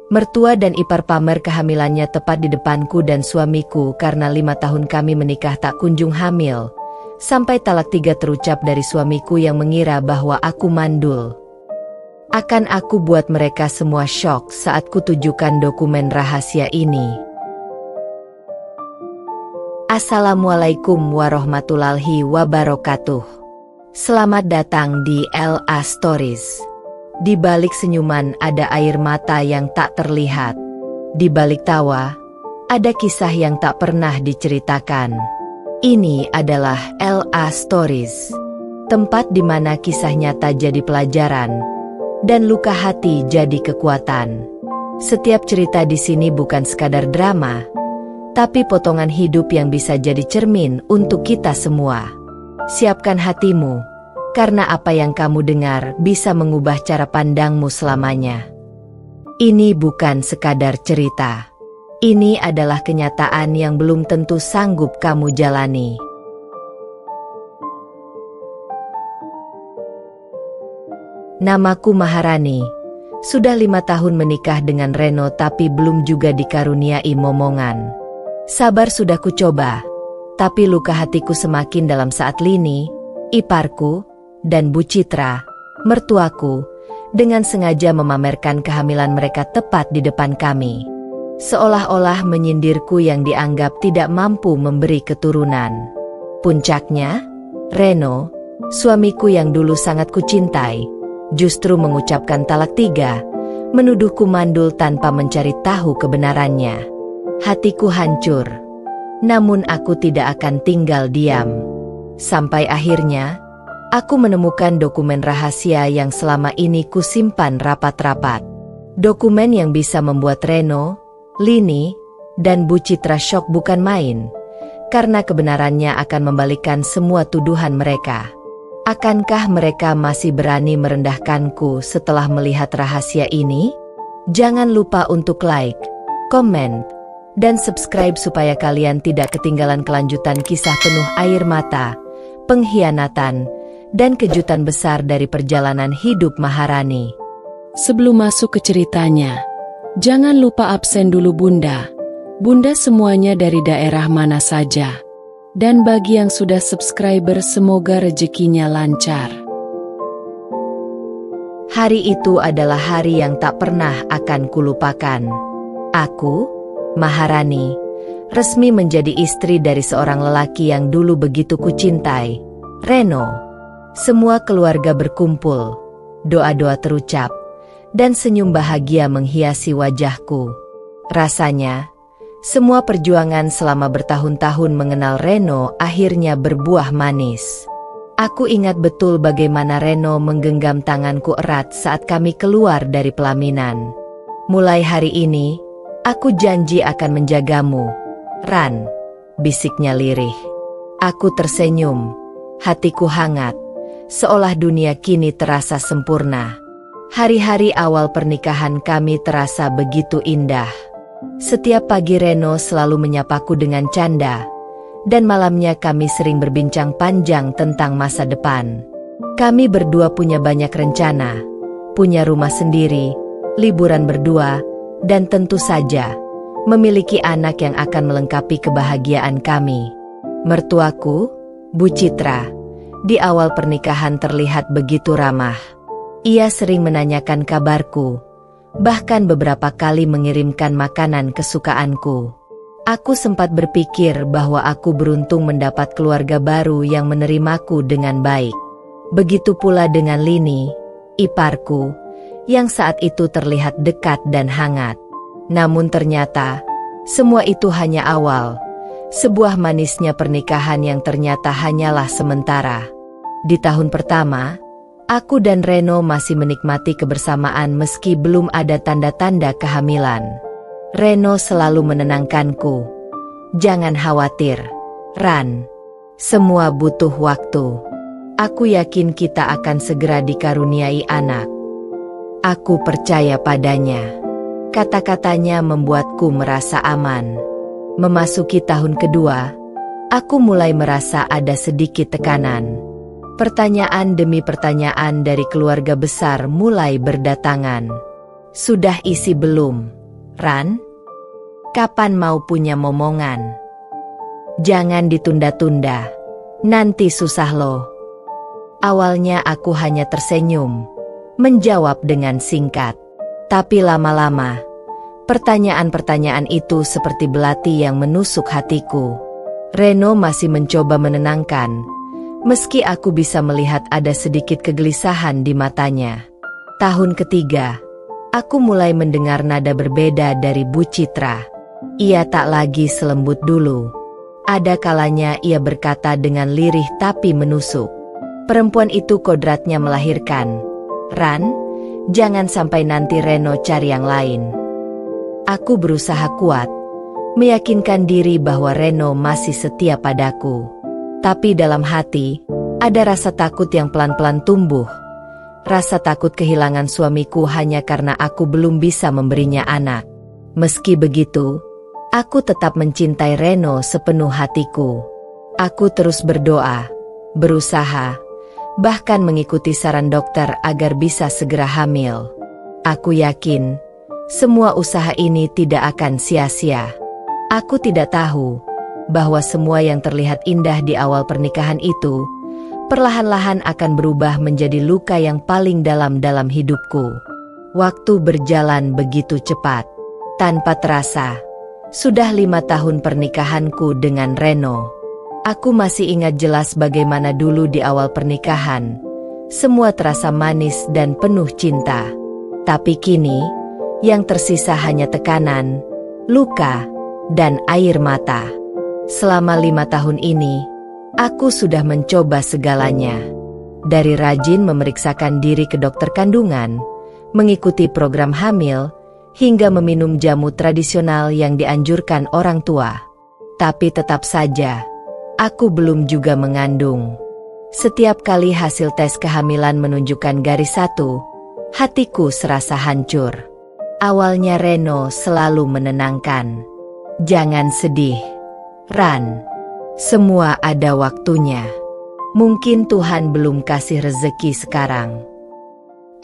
Mertua dan ipar pamer kehamilannya tepat di depanku dan suamiku karena 5 tahun kami menikah tak kunjung hamil. Sampai talak 3 terucap dari suamiku yang mengira bahwa aku mandul. Akan aku buat mereka semua syok saat kutunjukkan dokumen rahasia ini. Assalamualaikum warahmatullahi wabarakatuh. Selamat datang di LA Stories. Di balik senyuman ada air mata yang tak terlihat. Di balik tawa, ada kisah yang tak pernah diceritakan. Ini adalah LA Stories. Tempat di mana kisah nyata jadi pelajaran, dan luka hati jadi kekuatan. Setiap cerita di sini bukan sekadar drama, tapi potongan hidup yang bisa jadi cermin untuk kita semua. Siapkan hatimu. Karena apa yang kamu dengar bisa mengubah cara pandangmu selamanya. Ini bukan sekadar cerita. Ini adalah kenyataan yang belum tentu sanggup kamu jalani. Namaku Maharani. Sudah 5 tahun menikah dengan Reno tapi belum juga dikaruniai momongan. Sabar sudah kucoba, tapi luka hatiku semakin dalam saat Lini, iparku, dan Bu Citra, mertuaku, dengan sengaja memamerkan kehamilan mereka tepat di depan kami. Seolah-olah menyindirku yang dianggap tidak mampu memberi keturunan. Puncaknya, Reno, suamiku yang dulu sangat kucintai, justru mengucapkan talak 3, menuduhku mandul tanpa mencari tahu kebenarannya. Hatiku hancur, namun aku tidak akan tinggal diam. Sampai akhirnya, aku menemukan dokumen rahasia yang selama ini kusimpan rapat-rapat. Dokumen yang bisa membuat Reno, Lini, dan Bu Citra syok bukan main, karena kebenarannya akan membalikkan semua tuduhan mereka. Akankah mereka masih berani merendahkanku setelah melihat rahasia ini? Jangan lupa untuk like, komen, dan subscribe supaya kalian tidak ketinggalan kelanjutan kisah penuh air mata, pengkhianatan, dan kejutan besar dari perjalanan hidup Maharani. Sebelum masuk ke ceritanya, jangan lupa absen dulu Bunda. Bunda semuanya dari daerah mana saja. Dan bagi yang sudah subscriber semoga rezekinya lancar. Hari itu adalah hari yang tak pernah akan kulupakan. Aku, Maharani, resmi menjadi istri dari seorang lelaki yang dulu begitu kucintai, Reno. Semua keluarga berkumpul, doa-doa terucap, dan senyum bahagia menghiasi wajahku. Rasanya, semua perjuangan selama bertahun-tahun mengenal Reno akhirnya berbuah manis. Aku ingat betul bagaimana Reno menggenggam tanganku erat saat kami keluar dari pelaminan. Mulai hari ini, aku janji akan menjagamu, Ran, bisiknya lirih. Aku tersenyum, hatiku hangat. Seolah dunia kini terasa sempurna. Hari-hari awal pernikahan kami terasa begitu indah. Setiap pagi Reno selalu menyapaku dengan canda, dan malamnya kami sering berbincang panjang tentang masa depan. Kami berdua punya banyak rencana, punya rumah sendiri, liburan berdua, dan tentu saja, memiliki anak yang akan melengkapi kebahagiaan kami. Mertuaku, Bu Citra, di awal pernikahan terlihat begitu ramah. Ia sering menanyakan kabarku, bahkan beberapa kali mengirimkan makanan kesukaanku. Aku sempat berpikir bahwa aku beruntung mendapat keluarga baru yang menerimaku dengan baik. Begitu pula dengan Lini, iparku, yang saat itu terlihat dekat dan hangat. Namun ternyata, semua itu hanya awal. Sebuah manisnya pernikahan yang ternyata hanyalah sementara. Di tahun pertama, aku dan Reno masih menikmati kebersamaan meski belum ada tanda-tanda kehamilan. Reno selalu menenangkanku. Jangan khawatir, Ran. Semua butuh waktu. Aku yakin kita akan segera dikaruniai anak. Aku percaya padanya. Kata-katanya membuatku merasa aman. Memasuki tahun kedua, aku mulai merasa ada sedikit tekanan. Pertanyaan demi pertanyaan dari keluarga besar mulai berdatangan. Sudah isi belum? Ran, kapan mau punya momongan? Jangan ditunda-tunda, nanti susah loh. Awalnya aku hanya tersenyum, menjawab dengan singkat. Tapi lama-lama, pertanyaan-pertanyaan itu seperti belati yang menusuk hatiku. Reno masih mencoba menenangkan, meski aku bisa melihat ada sedikit kegelisahan di matanya. Tahun ketiga, aku mulai mendengar nada berbeda dari Bu Citra. Ia tak lagi selembut dulu. Ada kalanya ia berkata dengan lirih tapi menusuk. Perempuan itu kodratnya melahirkan. Ran, jangan sampai nanti Reno cari yang lain. Aku berusaha kuat, meyakinkan diri bahwa Reno masih setia padaku. Tapi dalam hati, ada rasa takut yang pelan-pelan tumbuh. Rasa takut kehilangan suamiku hanya karena aku belum bisa memberinya anak. Meski begitu, aku tetap mencintai Reno sepenuh hatiku. Aku terus berdoa, berusaha, bahkan mengikuti saran dokter agar bisa segera hamil. Aku yakin, semua usaha ini tidak akan sia-sia. Aku tidak tahu bahwa semua yang terlihat indah di awal pernikahan itu, perlahan-lahan akan berubah menjadi luka yang paling dalam hidupku. Waktu berjalan begitu cepat. Tanpa terasa, sudah 5 tahun pernikahanku dengan Reno. Aku masih ingat jelas bagaimana dulu di awal pernikahan. Semua terasa manis dan penuh cinta. Tapi kini, yang tersisa hanya tekanan, luka, dan air mata. Selama 5 tahun ini, aku sudah mencoba segalanya. Dari rajin memeriksakan diri ke dokter kandungan, mengikuti program hamil, hingga meminum jamu tradisional yang dianjurkan orang tua. Tapi tetap saja, aku belum juga mengandung. Setiap kali hasil tes kehamilan menunjukkan garis 1, hatiku serasa hancur. Awalnya Reno selalu menenangkan. Jangan sedih, Ran. Semua ada waktunya. Mungkin Tuhan belum kasih rezeki sekarang.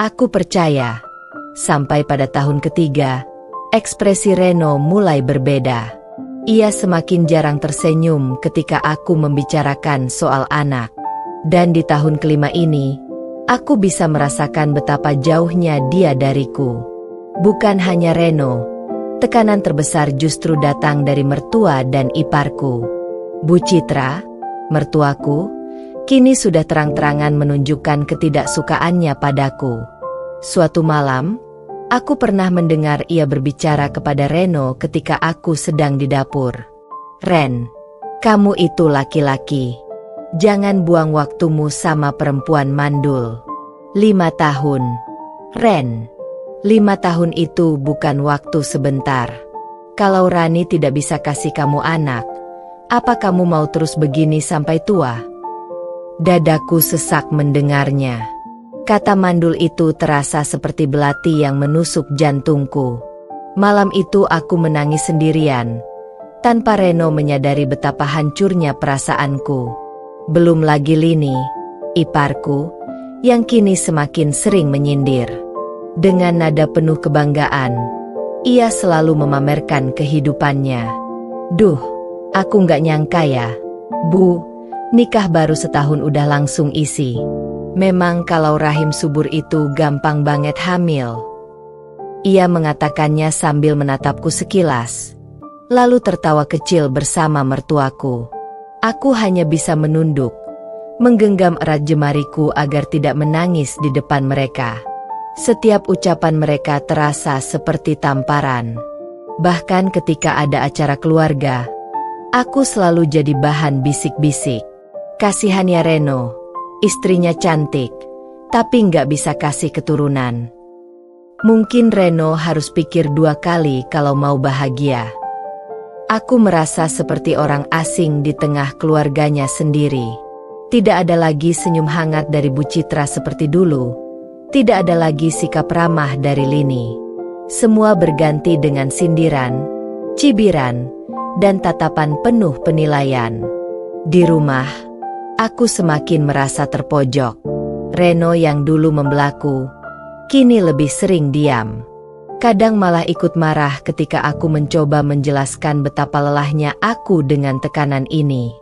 Aku percaya. Sampai pada tahun ketiga, ekspresi Reno mulai berbeda. Ia semakin jarang tersenyum ketika aku membicarakan soal anak. Dan di tahun kelima ini, aku bisa merasakan betapa jauhnya dia dariku. Bukan hanya Reno, tekanan terbesar justru datang dari mertua dan iparku. Bu Citra, mertuaku, kini sudah terang-terangan menunjukkan ketidaksukaannya padaku. Suatu malam, aku pernah mendengar ia berbicara kepada Reno ketika aku sedang di dapur. Ren, kamu itu laki-laki. Jangan buang waktumu sama perempuan mandul. 5 tahun. Ren, 5 tahun itu bukan waktu sebentar. Kalau Rani tidak bisa kasih kamu anak, apa kamu mau terus begini sampai tua? Dadaku sesak mendengarnya. Kata mandul itu terasa seperti belati yang menusuk jantungku. Malam itu aku menangis sendirian, tanpa Reno menyadari betapa hancurnya perasaanku. Belum lagi Lini, iparku, yang kini semakin sering menyindir. Dengan nada penuh kebanggaan, ia selalu memamerkan kehidupannya. Duh, aku nggak nyangka ya, Bu, nikah baru setahun udah langsung isi. Memang kalau rahim subur itu gampang banget hamil. Ia mengatakannya sambil menatapku sekilas, lalu tertawa kecil bersama mertuaku. Aku hanya bisa menunduk, menggenggam erat jemariku agar tidak menangis di depan mereka. Setiap ucapan mereka terasa seperti tamparan. Bahkan ketika ada acara keluarga, aku selalu jadi bahan bisik-bisik. Kasihannya Reno, istrinya cantik, tapi nggak bisa kasih keturunan. Mungkin Reno harus pikir 2 kali kalau mau bahagia. Aku merasa seperti orang asing di tengah keluarganya sendiri. Tidak ada lagi senyum hangat dari Bu Citra seperti dulu. Tidak ada lagi sikap ramah dari Lini. Semua berganti dengan sindiran, cibiran, dan tatapan penuh penilaian. Di rumah, aku semakin merasa terpojok. Reno yang dulu membelaku, kini lebih sering diam. Kadang malah ikut marah ketika aku mencoba menjelaskan betapa lelahnya aku dengan tekanan ini.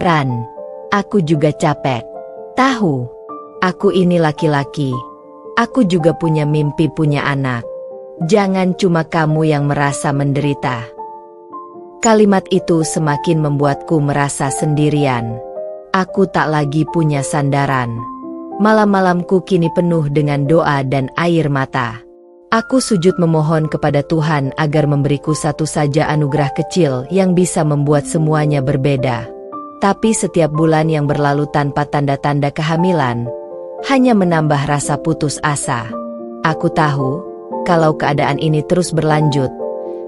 Ran, aku juga capek. Tahu, aku ini laki-laki. Aku juga punya mimpi punya anak. Jangan cuma kamu yang merasa menderita. Kalimat itu semakin membuatku merasa sendirian. Aku tak lagi punya sandaran. Malam-malamku kini penuh dengan doa dan air mata. Aku sujud memohon kepada Tuhan agar memberiku satu saja anugerah kecil yang bisa membuat semuanya berbeda. Tapi setiap bulan yang berlalu tanpa tanda-tanda kehamilan, hanya menambah rasa putus asa. Aku tahu, kalau keadaan ini terus berlanjut,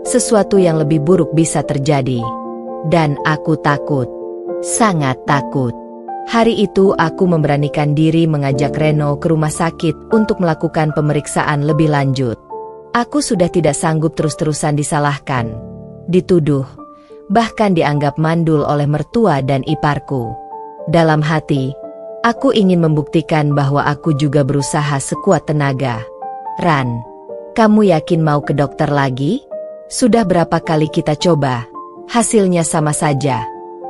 sesuatu yang lebih buruk bisa terjadi. Dan aku takut, sangat takut. Hari itu aku memberanikan diri mengajak Reno ke rumah sakit untuk melakukan pemeriksaan lebih lanjut. Aku sudah tidak sanggup terus-terusan disalahkan, dituduh, bahkan dianggap mandul oleh mertua dan iparku. Dalam hati, aku ingin membuktikan bahwa aku juga berusaha sekuat tenaga. Ran, kamu yakin mau ke dokter lagi? Sudah berapa kali kita coba, hasilnya sama saja,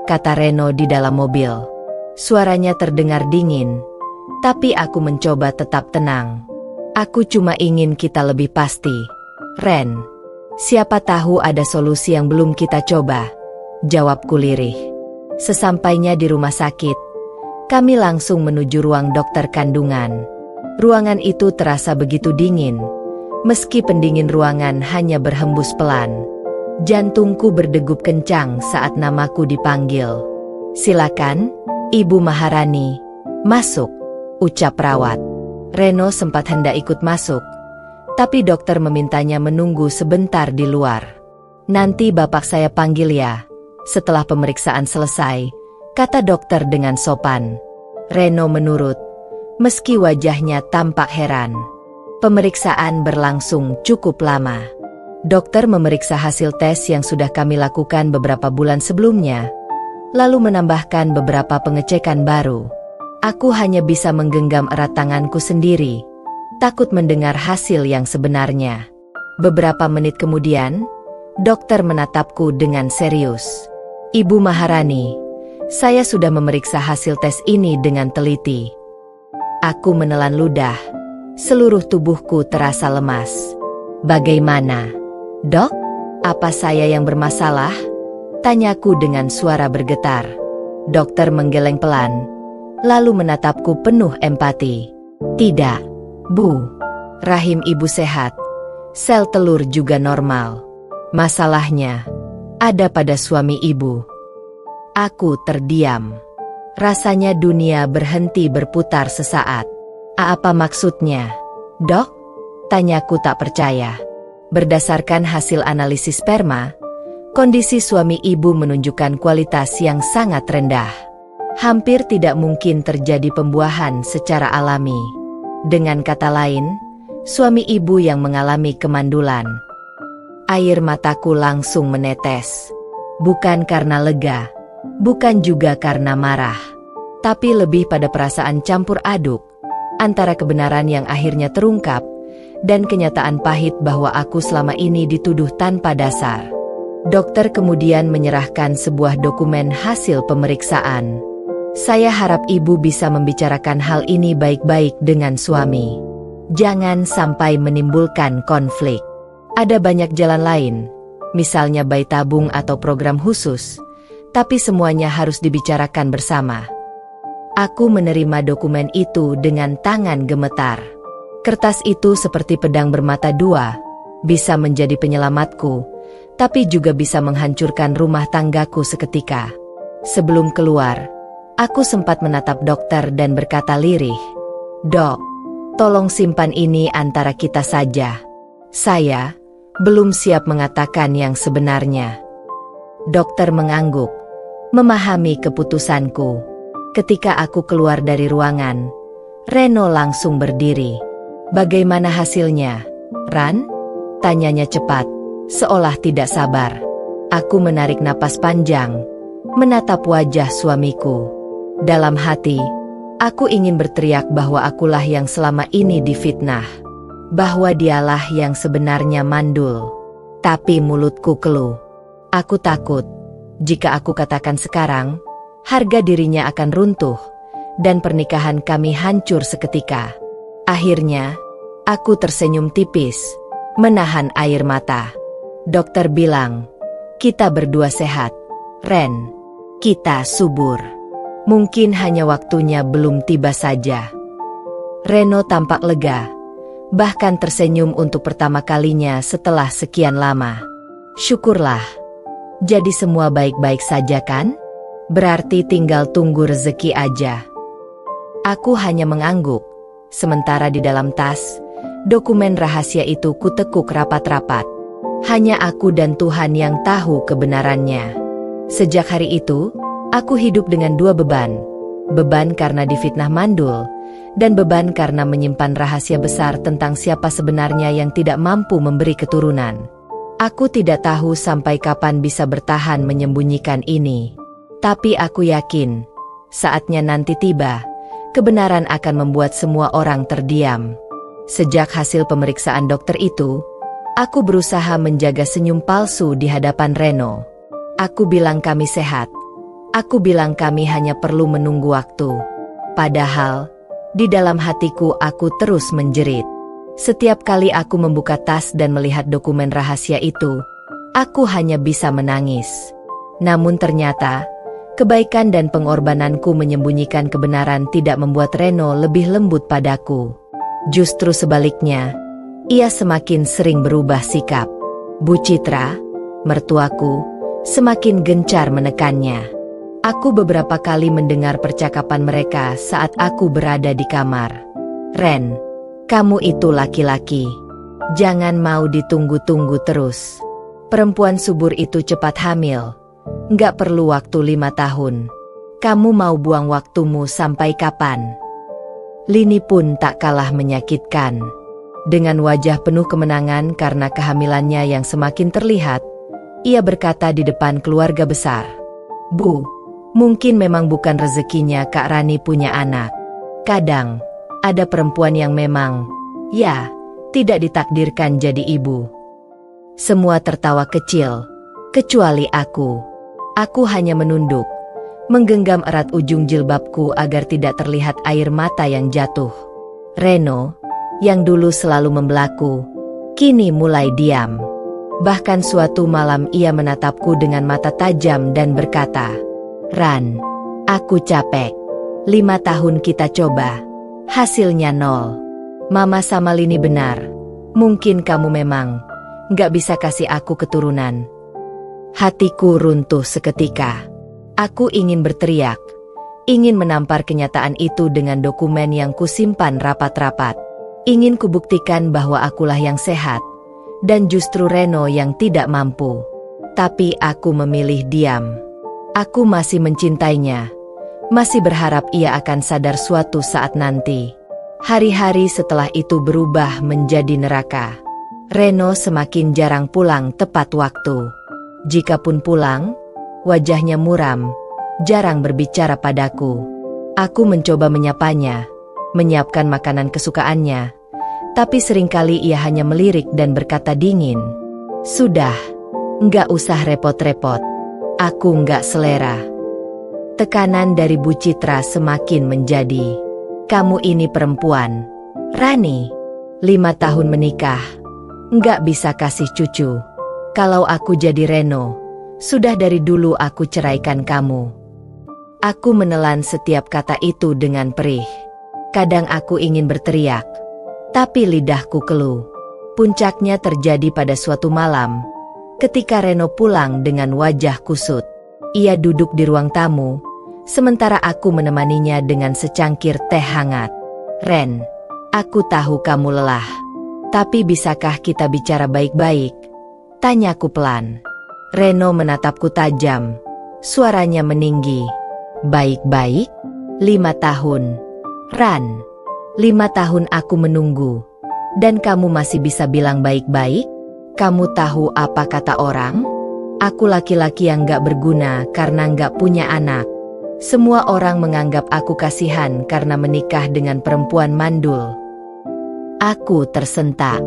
kata Reno di dalam mobil. Suaranya terdengar dingin, tapi aku mencoba tetap tenang. Aku cuma ingin kita lebih pasti. Ren, siapa tahu ada solusi yang belum kita coba, jawabku lirih. Sesampainya di rumah sakit, kami langsung menuju ruang dokter kandungan. Ruangan itu terasa begitu dingin, meski pendingin ruangan hanya berhembus pelan. Jantungku berdegup kencang saat namaku dipanggil. Silakan, Ibu Maharani, masuk, ucap perawat. Reno sempat hendak ikut masuk, tapi dokter memintanya menunggu sebentar di luar. Nanti bapak saya panggil ya, setelah pemeriksaan selesai, kata dokter dengan sopan. Reno menurut, meski wajahnya tampak heran. Pemeriksaan berlangsung cukup lama. Dokter memeriksa hasil tes yang sudah kami lakukan beberapa bulan sebelumnya, lalu menambahkan beberapa pengecekan baru. Aku hanya bisa menggenggam erat tanganku sendiri, takut mendengar hasil yang sebenarnya. Beberapa menit kemudian, dokter menatapku dengan serius. Ibu Maharani, saya sudah memeriksa hasil tes ini dengan teliti. Aku menelan ludah, seluruh tubuhku terasa lemas. Bagaimana, Dok? Apa saya yang bermasalah? Tanyaku dengan suara bergetar. Dokter menggeleng pelan, lalu menatapku penuh empati. Tidak, Bu. Rahim ibu sehat. Sel telur juga normal. Masalahnya ada pada suami ibu. Aku terdiam. Rasanya dunia berhenti berputar sesaat. Apa maksudnya, Dok? Tanyaku tak percaya. Berdasarkan hasil analisis sperma, kondisi suami ibu menunjukkan kualitas yang sangat rendah. Hampir tidak mungkin terjadi pembuahan secara alami. Dengan kata lain, suami ibu yang mengalami kemandulan. Air mataku langsung menetes. Bukan karena lega, bukan juga karena marah, tapi lebih pada perasaan campur aduk antara kebenaran yang akhirnya terungkap dan kenyataan pahit bahwa aku selama ini dituduh tanpa dasar. Dokter kemudian menyerahkan sebuah dokumen hasil pemeriksaan. Saya harap ibu bisa membicarakan hal ini baik-baik dengan suami. Jangan sampai menimbulkan konflik. Ada banyak jalan lain, misalnya bayi tabung atau program khusus, tapi semuanya harus dibicarakan bersama. Aku menerima dokumen itu dengan tangan gemetar. Kertas itu seperti pedang bermata dua, bisa menjadi penyelamatku, tapi juga bisa menghancurkan rumah tanggaku seketika. Sebelum keluar, aku sempat menatap dokter dan berkata lirih, "Dok, tolong simpan ini antara kita saja. Saya belum siap mengatakan yang sebenarnya." Dokter mengangguk, memahami keputusanku. Ketika aku keluar dari ruangan, Reno langsung berdiri. "Bagaimana hasilnya, Ran?" tanyanya cepat, seolah tidak sabar. Aku menarik napas panjang, menatap wajah suamiku. Dalam hati, aku ingin berteriak bahwa akulah yang selama ini difitnah. bahwa dialah yang sebenarnya mandul. Tapi mulutku keluh. Aku takut, jika aku katakan sekarang, harga dirinya akan runtuh, dan pernikahan kami hancur seketika. Akhirnya, aku tersenyum tipis, menahan air mata. Dokter bilang, kita berdua sehat, Ren. Kita subur. Mungkin hanya waktunya belum tiba saja. Reno tampak lega, bahkan tersenyum untuk pertama kalinya setelah sekian lama. Syukurlah. Jadi semua baik-baik saja kan? Berarti tinggal tunggu rezeki aja. Aku hanya mengangguk, sementara di dalam tas, dokumen rahasia itu kutekuk rapat-rapat. Hanya aku dan Tuhan yang tahu kebenarannya. Sejak hari itu, aku hidup dengan dua beban. Beban karena difitnah mandul, dan beban karena menyimpan rahasia besar tentang siapa sebenarnya yang tidak mampu memberi keturunan. Aku tidak tahu sampai kapan bisa bertahan menyembunyikan ini. Tapi aku yakin, saatnya nanti tiba, kebenaran akan membuat semua orang terdiam. Sejak hasil pemeriksaan dokter itu, aku berusaha menjaga senyum palsu di hadapan Reno. Aku bilang kami sehat. Aku bilang kami hanya perlu menunggu waktu. Padahal, di dalam hatiku aku terus menjerit. Setiap kali aku membuka tas dan melihat dokumen rahasia itu, aku hanya bisa menangis. Namun ternyata, kebaikan dan pengorbananku menyembunyikan kebenaran tidak membuat Reno lebih lembut padaku. Justru sebaliknya, ia semakin sering berubah sikap. Bu Citra, mertuaku, semakin gencar menekannya. Aku beberapa kali mendengar percakapan mereka saat aku berada di kamar. Ren, kamu itu laki-laki. Jangan mau ditunggu-tunggu terus. Perempuan subur itu cepat hamil. Nggak perlu waktu 5 tahun. Kamu mau buang waktumu sampai kapan? Lini pun tak kalah menyakitkan. Dengan wajah penuh kemenangan karena kehamilannya yang semakin terlihat, ia berkata di depan keluarga besar, Bu, mungkin memang bukan rezekinya Kak Rani punya anak. Kadang, ada perempuan yang memang, ya, tidak ditakdirkan jadi ibu. Semua tertawa kecil, kecuali aku. Aku hanya menunduk, menggenggam erat ujung jilbabku agar tidak terlihat air mata yang jatuh. Reno, yang dulu selalu membelaku, kini mulai diam. Bahkan suatu malam ia menatapku dengan mata tajam dan berkata, Ran, aku capek. 5 tahun kita coba, hasilnya 0. Mama sama Lini benar, mungkin kamu memang nggak bisa kasih aku keturunan. Hatiku runtuh seketika. Aku ingin berteriak, ingin menampar kenyataan itu dengan dokumen yang kusimpan rapat-rapat. Ingin kubuktikan bahwa akulah yang sehat, dan justru Reno yang tidak mampu. Tapi aku memilih diam. Aku masih mencintainya, masih berharap ia akan sadar suatu saat nanti. Hari-hari setelah itu berubah menjadi neraka. Reno semakin jarang pulang tepat waktu. Jikapun pulang, wajahnya muram, jarang berbicara padaku. Aku mencoba menyapanya, menyiapkan makanan kesukaannya, tapi seringkali ia hanya melirik dan berkata dingin, Sudah, nggak usah repot-repot. Aku nggak selera. Tekanan dari Bu Citra semakin menjadi, Kamu ini perempuan, Rani, 5 tahun menikah, nggak bisa kasih cucu. Kalau aku jadi Reno, sudah dari dulu aku ceraikan kamu. Aku menelan setiap kata itu dengan perih. Kadang aku ingin berteriak, tapi lidahku keluh. Puncaknya terjadi pada suatu malam, ketika Reno pulang dengan wajah kusut. Ia duduk di ruang tamu, sementara aku menemaninya dengan secangkir teh hangat. Ren, aku tahu kamu lelah, tapi bisakah kita bicara baik-baik? Tanyaku pelan. Reno menatapku tajam, suaranya meninggi. Baik-baik? 5 tahun. Ran, 5 tahun aku menunggu, dan kamu masih bisa bilang baik-baik? Kamu tahu apa kata orang? Aku laki-laki yang gak berguna karena gak punya anak. Semua orang menganggap aku kasihan karena menikah dengan perempuan mandul. Aku tersentak.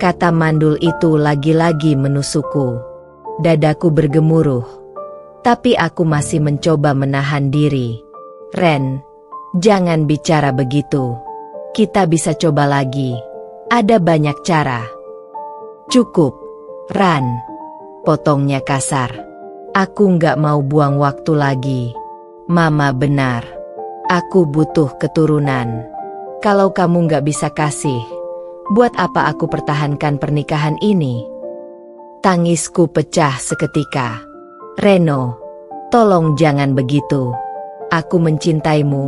Kata mandul itu lagi-lagi menusukku. Dadaku bergemuruh. Tapi aku masih mencoba menahan diri. Ren, jangan bicara begitu. Kita bisa coba lagi. Ada banyak cara. Cukup, Ran. Potongnya kasar. Aku nggak mau buang waktu lagi. Mama benar. Aku butuh keturunan. Kalau kamu nggak bisa kasih, buat apa aku pertahankan pernikahan ini? Tangisku pecah seketika. Reno, tolong jangan begitu. Aku mencintaimu.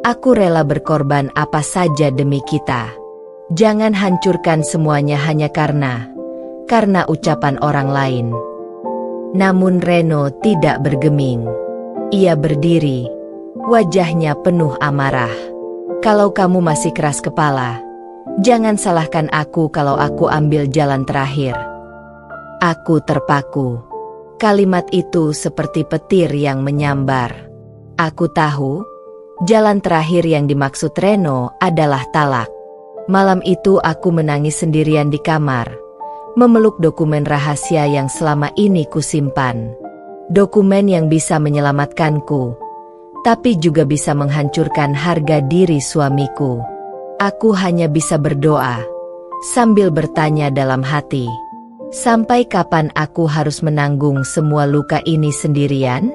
Aku rela berkorban apa saja demi kita. Jangan hancurkan semuanya hanya karena ucapan orang lain. Namun Reno tidak bergeming. Ia berdiri. Wajahnya penuh amarah. Kalau kamu masih keras kepala, jangan salahkan aku kalau aku ambil jalan terakhir. Aku terpaku. Kalimat itu seperti petir yang menyambar. Aku tahu, jalan terakhir yang dimaksud Reno adalah talak. Malam itu aku menangis sendirian di kamar, memeluk dokumen rahasia yang selama ini kusimpan. Dokumen yang bisa menyelamatkanku, tapi juga bisa menghancurkan harga diri suamiku. Aku hanya bisa berdoa, sambil bertanya dalam hati, sampai kapan aku harus menanggung semua luka ini sendirian?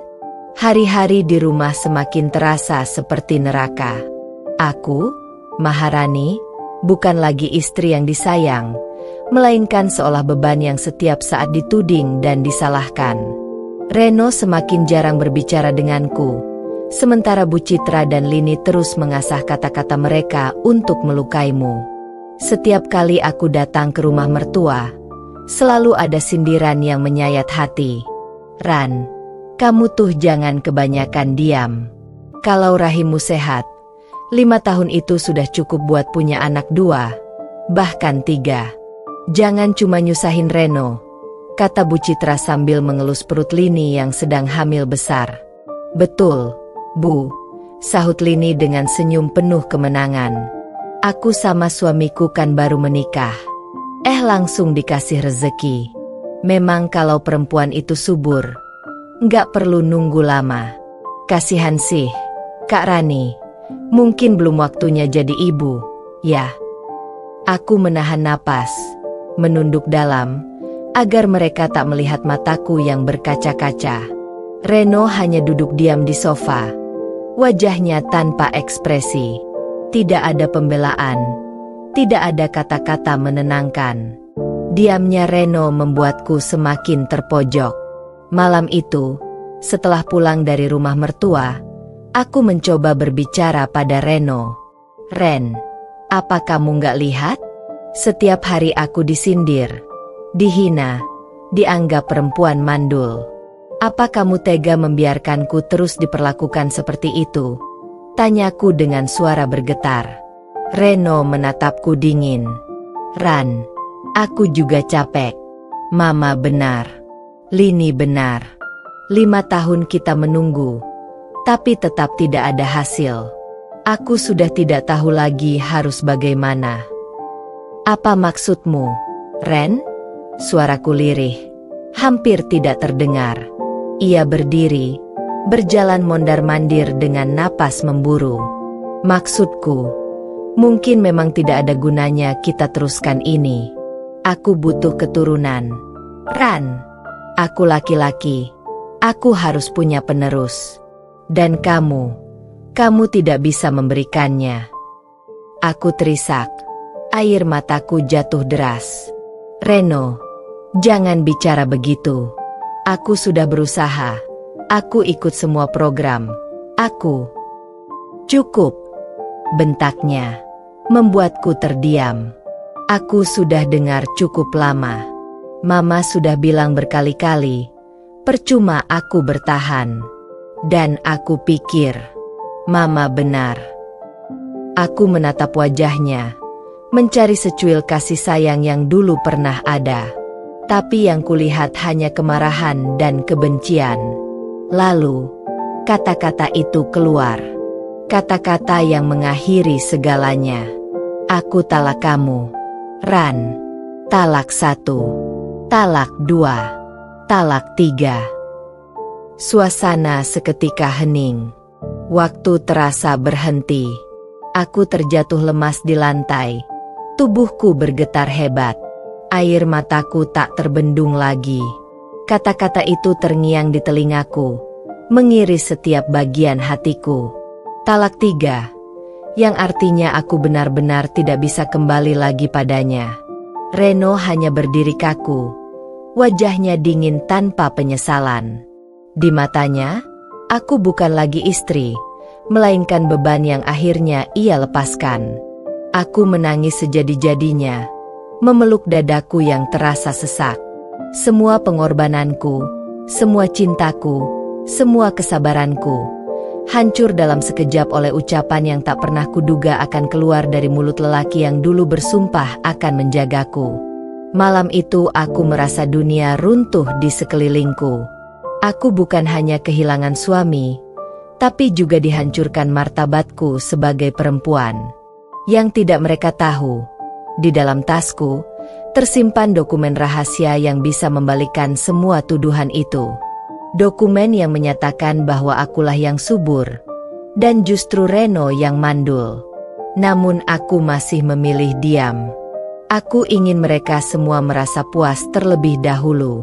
Hari-hari di rumah semakin terasa seperti neraka. Aku, Maharani, bukan lagi istri yang disayang, melainkan seolah beban yang setiap saat dituding dan disalahkan. Reno semakin jarang berbicara denganku, sementara Bu Citra dan Lini terus mengasah kata-kata mereka untuk melukaimu. Setiap kali aku datang ke rumah mertua, selalu ada sindiran yang menyayat hati. Ran, kamu tuh jangan kebanyakan diam. Kalau rahimmu sehat, 5 tahun itu sudah cukup buat punya anak 2, bahkan 3. Jangan cuma nyusahin Reno, kata Bu Citra sambil mengelus perut Lini yang sedang hamil besar. Betul, Bu, sahut Lini dengan senyum penuh kemenangan. Aku sama suamiku kan baru menikah. Langsung dikasih rezeki. Memang kalau perempuan itu subur, nggak perlu nunggu lama. Kasihan sih, Kak Rani. Mungkin belum waktunya jadi ibu, ya. Aku menahan napas, menunduk dalam, agar mereka tak melihat mataku yang berkaca-kaca. Reno hanya duduk diam di sofa, wajahnya tanpa ekspresi. Tidak ada pembelaan, tidak ada kata-kata menenangkan. Diamnya Reno membuatku semakin terpojok. Malam itu, setelah pulang dari rumah mertua, aku mencoba berbicara pada Reno. Ren, apa kamu nggak lihat? Setiap hari aku disindir, dihina, dianggap perempuan mandul. Apa kamu tega membiarkanku terus diperlakukan seperti itu? Tanyaku dengan suara bergetar. Reno menatapku dingin. Ran, aku juga capek. Mama benar. Lini benar. 5 tahun kita menunggu, tapi tetap tidak ada hasil. Aku sudah tidak tahu lagi harus bagaimana. Apa maksudmu, Ren? Suaraku lirih, hampir tidak terdengar. Ia berdiri, berjalan mondar-mandir dengan napas memburu. Maksudku, mungkin memang tidak ada gunanya kita teruskan ini. Aku butuh keturunan. Ran, aku laki-laki. Aku harus punya penerus. Dan kamu tidak bisa memberikannya. Aku terisak. Air mataku jatuh deras. Reno, jangan bicara begitu. Aku sudah berusaha. Aku ikut semua program. Cukup. Bentaknya membuatku terdiam. Aku sudah dengar cukup lama. Mama sudah bilang berkali-kali, percuma aku bertahan. Dan aku pikir, Mama benar. Aku menatap wajahnya, mencari secuil kasih sayang yang dulu pernah ada. Tapi yang kulihat hanya kemarahan dan kebencian. Lalu, kata-kata itu keluar. Kata-kata yang mengakhiri segalanya. Aku talak kamu, Ran. Talak 1, talak 2, talak 3. Suasana seketika hening. Waktu terasa berhenti. Aku terjatuh lemas di lantai. Tubuhku bergetar hebat. Air mataku tak terbendung lagi. Kata-kata itu terngiang di telingaku, mengiris setiap bagian hatiku. Talak 3, yang artinya aku benar-benar tidak bisa kembali lagi padanya. Reno hanya berdiri kaku, wajahnya dingin tanpa penyesalan. Di matanya, aku bukan lagi istri, melainkan beban yang akhirnya ia lepaskan. Aku menangis sejadi-jadinya, memeluk dadaku yang terasa sesak. Semua pengorbananku, semua cintaku, semua kesabaranku, hancur dalam sekejap oleh ucapan yang tak pernah kuduga akan keluar dari mulut lelaki yang dulu bersumpah akan menjagaku. Malam itu aku merasa dunia runtuh di sekelilingku. Aku bukan hanya kehilangan suami, tapi juga dihancurkan martabatku sebagai perempuan. Yang tidak mereka tahu, di dalam tasku tersimpan dokumen rahasia yang bisa membalikkan semua tuduhan itu. Dokumen yang menyatakan bahwa akulah yang subur, dan justru Reno yang mandul. Namun aku masih memilih diam. Aku ingin mereka semua merasa puas terlebih dahulu.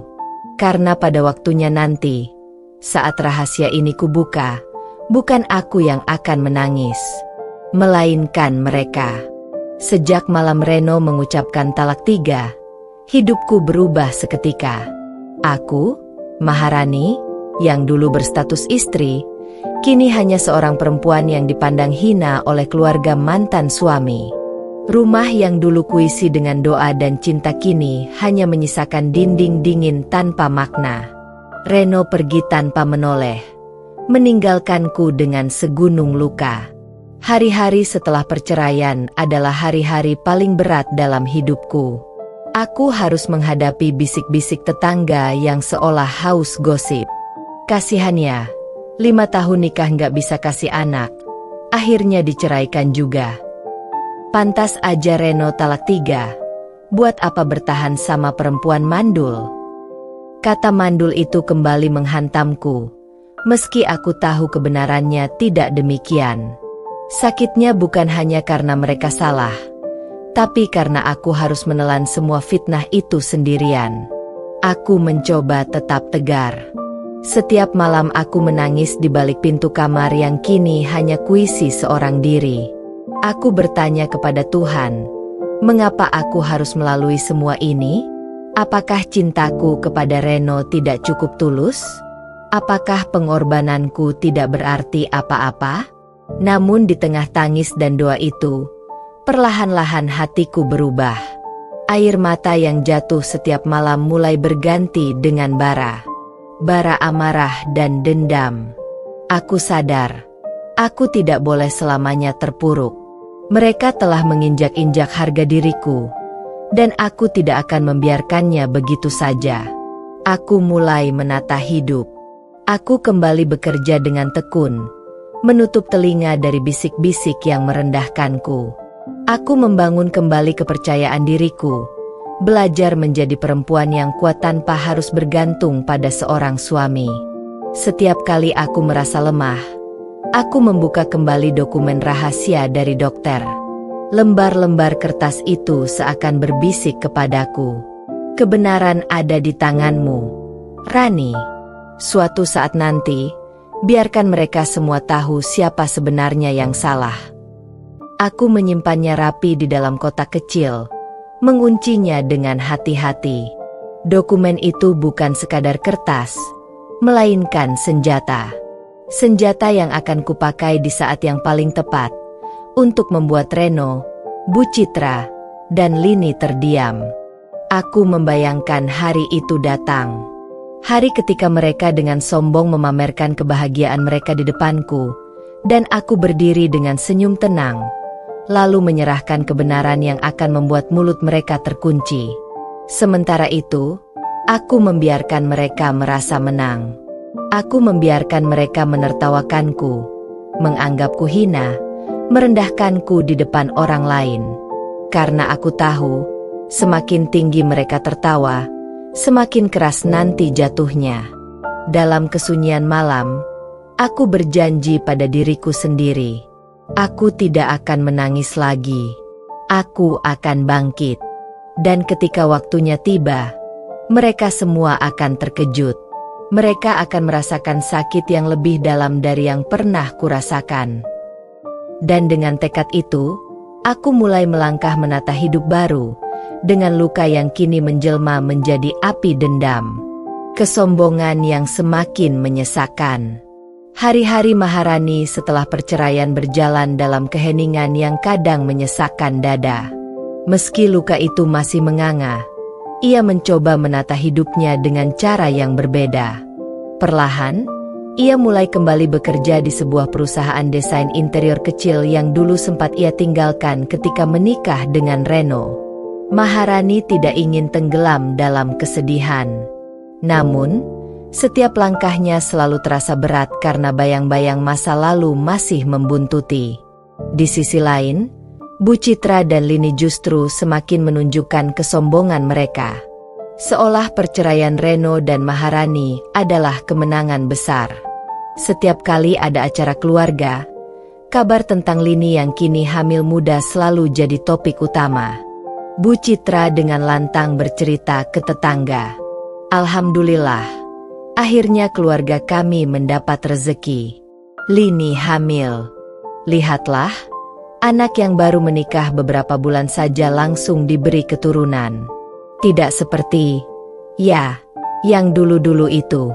Karena pada waktunya nanti, saat rahasia ini kubuka, bukan aku yang akan menangis, melainkan mereka. Sejak malam Reno mengucapkan talak 3, hidupku berubah seketika. Aku, Maharani, yang dulu berstatus istri, kini hanya seorang perempuan yang dipandang hina oleh keluarga mantan suami. Rumah yang dulu kuisi dengan doa dan cinta kini hanya menyisakan dinding dingin tanpa makna. Reno pergi tanpa menoleh, meninggalkanku dengan segunung luka. Hari-hari setelah perceraian adalah hari-hari paling berat dalam hidupku. Aku harus menghadapi bisik-bisik tetangga yang seolah haus gosip. Kasihannya, 5 tahun nikah nggak bisa kasih anak, akhirnya diceraikan juga. Pantas aja Reno talak 3, buat apa bertahan sama perempuan mandul? Kata mandul itu kembali menghantamku, meski aku tahu kebenarannya tidak demikian. Sakitnya bukan hanya karena mereka salah, tapi karena aku harus menelan semua fitnah itu sendirian. Aku mencoba tetap tegar. Setiap malam aku menangis di balik pintu kamar yang kini hanya kuisi seorang diri. Aku bertanya kepada Tuhan, mengapa aku harus melalui semua ini? Apakah cintaku kepada Reno tidak cukup tulus? Apakah pengorbananku tidak berarti apa-apa? Namun di tengah tangis dan doa itu, perlahan-lahan hatiku berubah. Air mata yang jatuh setiap malam mulai berganti dengan bara amarah dan dendam. Aku sadar, aku tidak boleh selamanya terpuruk. Mereka telah menginjak-injak harga diriku, dan aku tidak akan membiarkannya begitu saja. Aku mulai menata hidup. Aku kembali bekerja dengan tekun, menutup telinga dari bisik-bisik yang merendahkanku. Aku membangun kembali kepercayaan diriku, belajar menjadi perempuan yang kuat tanpa harus bergantung pada seorang suami. Setiap kali aku merasa lemah, aku membuka kembali dokumen rahasia dari dokter. Lembar-lembar kertas itu seakan berbisik kepadaku. Kebenaran ada di tanganmu, Rani. Suatu saat nanti, biarkan mereka semua tahu siapa sebenarnya yang salah. Aku menyimpannya rapi di dalam kotak kecil, menguncinya dengan hati-hati. Dokumen itu bukan sekadar kertas, melainkan senjata. Senjata yang akan kupakai di saat yang paling tepat, untuk membuat Reno, Bu Citra, dan Lini terdiam. Aku membayangkan hari itu datang. Hari ketika mereka dengan sombong memamerkan kebahagiaan mereka di depanku, dan aku berdiri dengan senyum tenang, lalu menyerahkan kebenaran yang akan membuat mulut mereka terkunci. Sementara itu, aku membiarkan mereka merasa menang. Aku membiarkan mereka menertawakanku, menganggapku hina, merendahkanku di depan orang lain. Karena aku tahu, semakin tinggi mereka tertawa, semakin keras nanti jatuhnya. Dalam kesunyian malam, aku berjanji pada diriku sendiri. Aku tidak akan menangis lagi. Aku akan bangkit. Dan ketika waktunya tiba, mereka semua akan terkejut. Mereka akan merasakan sakit yang lebih dalam dari yang pernah kurasakan. Dan dengan tekad itu, aku mulai melangkah menata hidup baru, dengan luka yang kini menjelma menjadi api dendam. Kesombongan yang semakin menyesakkan. Hari-hari Maharani setelah perceraian berjalan dalam keheningan yang kadang menyesakkan dada. Meski luka itu masih menganga, ia mencoba menata hidupnya dengan cara yang berbeda. Perlahan, ia mulai kembali bekerja di sebuah perusahaan desain interior kecil yang dulu sempat ia tinggalkan ketika menikah dengan Reno. Maharani tidak ingin tenggelam dalam kesedihan. Namun, setiap langkahnya selalu terasa berat karena bayang-bayang masa lalu masih membuntuti. Di sisi lain, Bu Citra dan Lini justru semakin menunjukkan kesombongan mereka. Seolah perceraian Reno dan Maharani adalah kemenangan besar. Setiap kali ada acara keluarga, kabar tentang Lini yang kini hamil muda selalu jadi topik utama. Bu Citra dengan lantang bercerita ke tetangga. Alhamdulillah, akhirnya keluarga kami mendapat rezeki. Lini hamil. Lihatlah, anak yang baru menikah beberapa bulan saja langsung diberi keturunan. Tidak seperti, ya, yang dulu-dulu itu.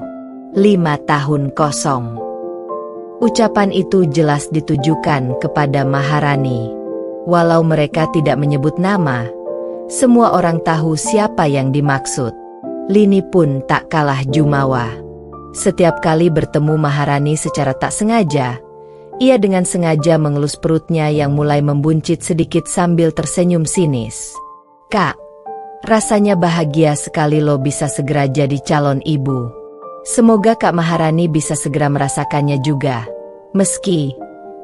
5 tahun kosong. Ucapan itu jelas ditujukan kepada Maharani. Walau mereka tidak menyebut nama, semua orang tahu siapa yang dimaksud. Lini pun tak kalah jumawa. Setiap kali bertemu Maharani secara tak sengaja, ia dengan sengaja mengelus perutnya yang mulai membuncit sedikit sambil tersenyum sinis. Kak, rasanya bahagia sekali lo bisa segera jadi calon ibu. Semoga Kak Maharani bisa segera merasakannya juga. Meski,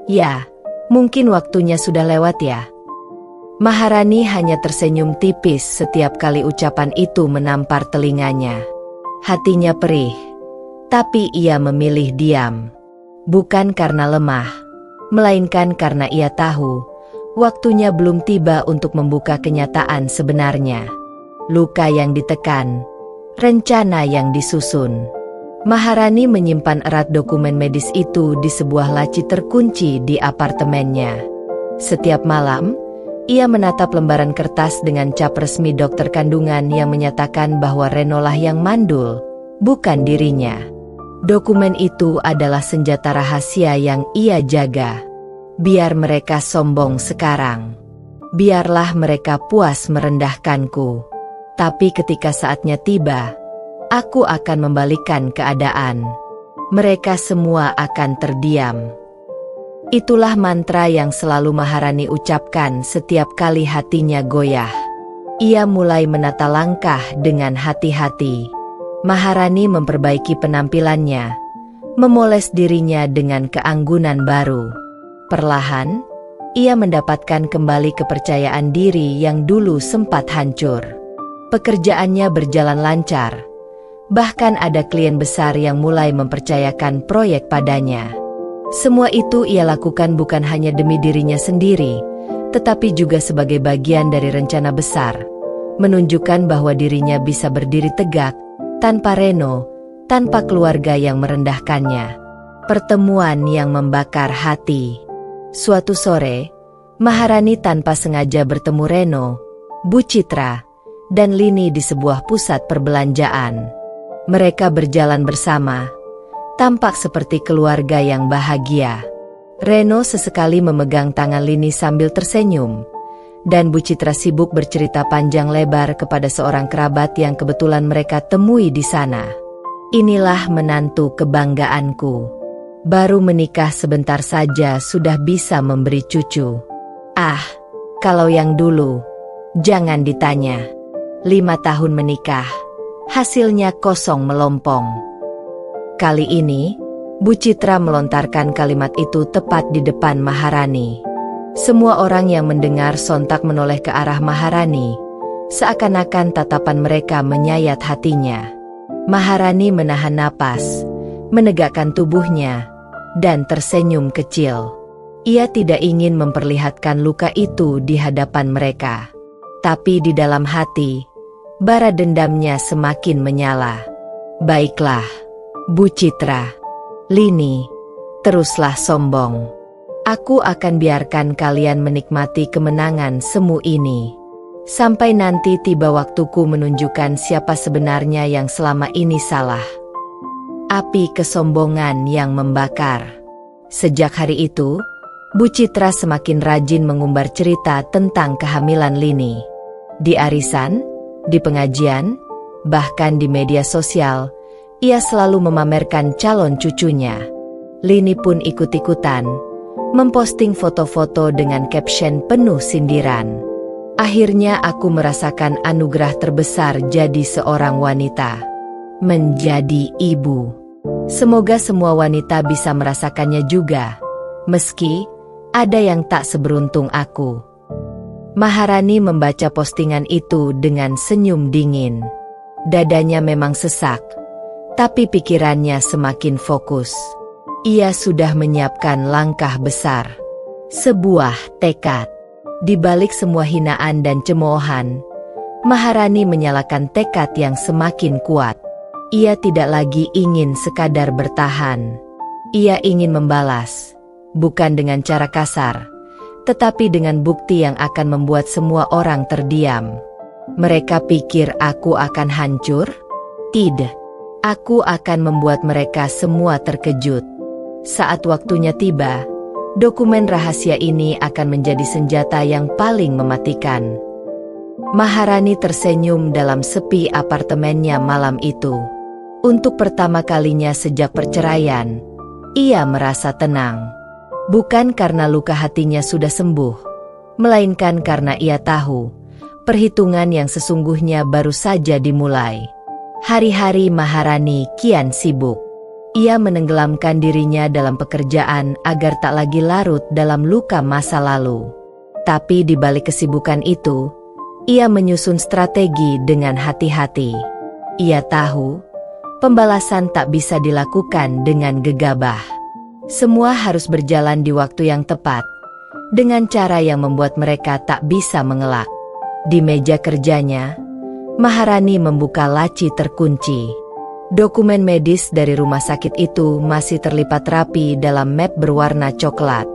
ya, mungkin waktunya sudah lewat ya. Maharani hanya tersenyum tipis setiap kali ucapan itu menampar telinganya. Hatinya perih, tapi ia memilih diam. Bukan karena lemah, melainkan karena ia tahu, waktunya belum tiba untuk membuka kenyataan sebenarnya. Luka yang ditekan, rencana yang disusun. Maharani menyimpan erat dokumen medis itu di sebuah laci terkunci di apartemennya. Setiap malam, ia menatap lembaran kertas dengan cap resmi dokter kandungan yang menyatakan bahwa Reno lah yang mandul, bukan dirinya. Dokumen itu adalah senjata rahasia yang ia jaga. Biar mereka sombong sekarang. Biarlah mereka puas merendahkanku. Tapi ketika saatnya tiba, aku akan membalikkan keadaan. Mereka semua akan terdiam. Itulah mantra yang selalu Maharani ucapkan setiap kali hatinya goyah. Ia mulai menata langkah dengan hati-hati. Maharani memperbaiki penampilannya, memoles dirinya dengan keanggunan baru. Perlahan, ia mendapatkan kembali kepercayaan diri yang dulu sempat hancur. Pekerjaannya berjalan lancar. Bahkan ada klien besar yang mulai mempercayakan proyek padanya. Semua itu ia lakukan bukan hanya demi dirinya sendiri, tetapi juga sebagai bagian dari rencana besar, menunjukkan bahwa dirinya bisa berdiri tegak, tanpa Reno, tanpa keluarga yang merendahkannya. Pertemuan yang membakar hati. Suatu sore, Maharani tanpa sengaja bertemu Reno, Bu Citra, dan Lini di sebuah pusat perbelanjaan. Mereka berjalan bersama, tampak seperti keluarga yang bahagia. Reno sesekali memegang tangan Lini sambil tersenyum, dan Bu Citra sibuk bercerita panjang lebar kepada seorang kerabat yang kebetulan mereka temui di sana. Inilah menantu kebanggaanku. Baru menikah sebentar saja sudah bisa memberi cucu. Ah, kalau yang dulu, jangan ditanya. 5 tahun menikah, hasilnya kosong melompong. Kali ini, Bu Citra melontarkan kalimat itu tepat di depan Maharani. Semua orang yang mendengar sontak menoleh ke arah Maharani, seakan-akan tatapan mereka menyayat hatinya. Maharani menahan napas, menegakkan tubuhnya, dan tersenyum kecil. Ia tidak ingin memperlihatkan luka itu di hadapan mereka. Tapi di dalam hati, bara dendamnya semakin menyala. Baiklah, Bu Citra, Lini, teruslah sombong. Aku akan biarkan kalian menikmati kemenangan semu ini. Sampai nanti tiba waktuku menunjukkan siapa sebenarnya yang selama ini salah. Api kesombongan yang membakar. Sejak hari itu, Bu Citra semakin rajin mengumbar cerita tentang kehamilan Lini. Di arisan, di pengajian, bahkan di media sosial, ia selalu memamerkan calon cucunya. Lini pun ikut-ikutan, memposting foto-foto dengan caption penuh sindiran. Akhirnya aku merasakan anugerah terbesar jadi seorang wanita. Menjadi ibu. Semoga semua wanita bisa merasakannya juga, meski ada yang tak seberuntung aku. Maharani membaca postingan itu dengan senyum dingin. Dadanya memang sesak, tapi pikirannya semakin fokus. Ia sudah menyiapkan langkah besar. Sebuah tekad. Di balik semua hinaan dan cemoohan, Maharani menyalakan tekad yang semakin kuat. Ia tidak lagi ingin sekadar bertahan. Ia ingin membalas, bukan dengan cara kasar, tetapi dengan bukti yang akan membuat semua orang terdiam. Mereka pikir aku akan hancur? Tidak. Aku akan membuat mereka semua terkejut. Saat waktunya tiba, dokumen rahasia ini akan menjadi senjata yang paling mematikan. Maharani tersenyum dalam sepi apartemennya malam itu. Untuk pertama kalinya sejak perceraian, ia merasa tenang. Bukan karena luka hatinya sudah sembuh, melainkan karena ia tahu, perhitungan yang sesungguhnya baru saja dimulai. Hari-hari Maharani kian sibuk. Ia menenggelamkan dirinya dalam pekerjaan agar tak lagi larut dalam luka masa lalu. Tapi di balik kesibukan itu, ia menyusun strategi dengan hati-hati. Ia tahu, pembalasan tak bisa dilakukan dengan gegabah. Semua harus berjalan di waktu yang tepat, dengan cara yang membuat mereka tak bisa mengelak. Di meja kerjanya, Maharani membuka laci terkunci. Dokumen medis dari rumah sakit itu masih terlipat rapi dalam map berwarna coklat.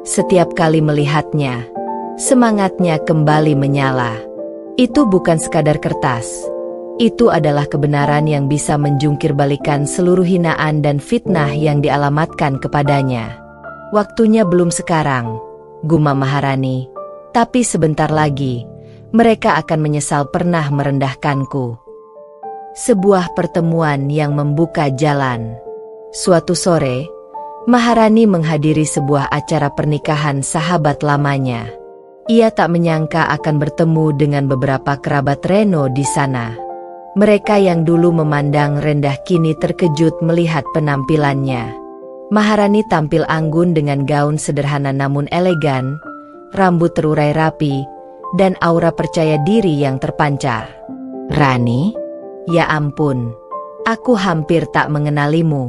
Setiap kali melihatnya, semangatnya kembali menyala. Itu bukan sekadar kertas. Itu adalah kebenaran yang bisa menjungkir balikan seluruh hinaan dan fitnah yang dialamatkan kepadanya. Waktunya belum sekarang, gumam Maharani. Tapi sebentar lagi, mereka akan menyesal pernah merendahkanku. Sebuah pertemuan yang membuka jalan. Suatu sore, Maharani menghadiri sebuah acara pernikahan sahabat lamanya. Ia tak menyangka akan bertemu dengan beberapa kerabat Reno di sana. Mereka yang dulu memandang rendah kini terkejut melihat penampilannya. Maharani tampil anggun dengan gaun sederhana namun elegan, rambut terurai rapi, dan aura percaya diri yang terpancar. "Rani? Ya ampun, aku hampir tak mengenalimu.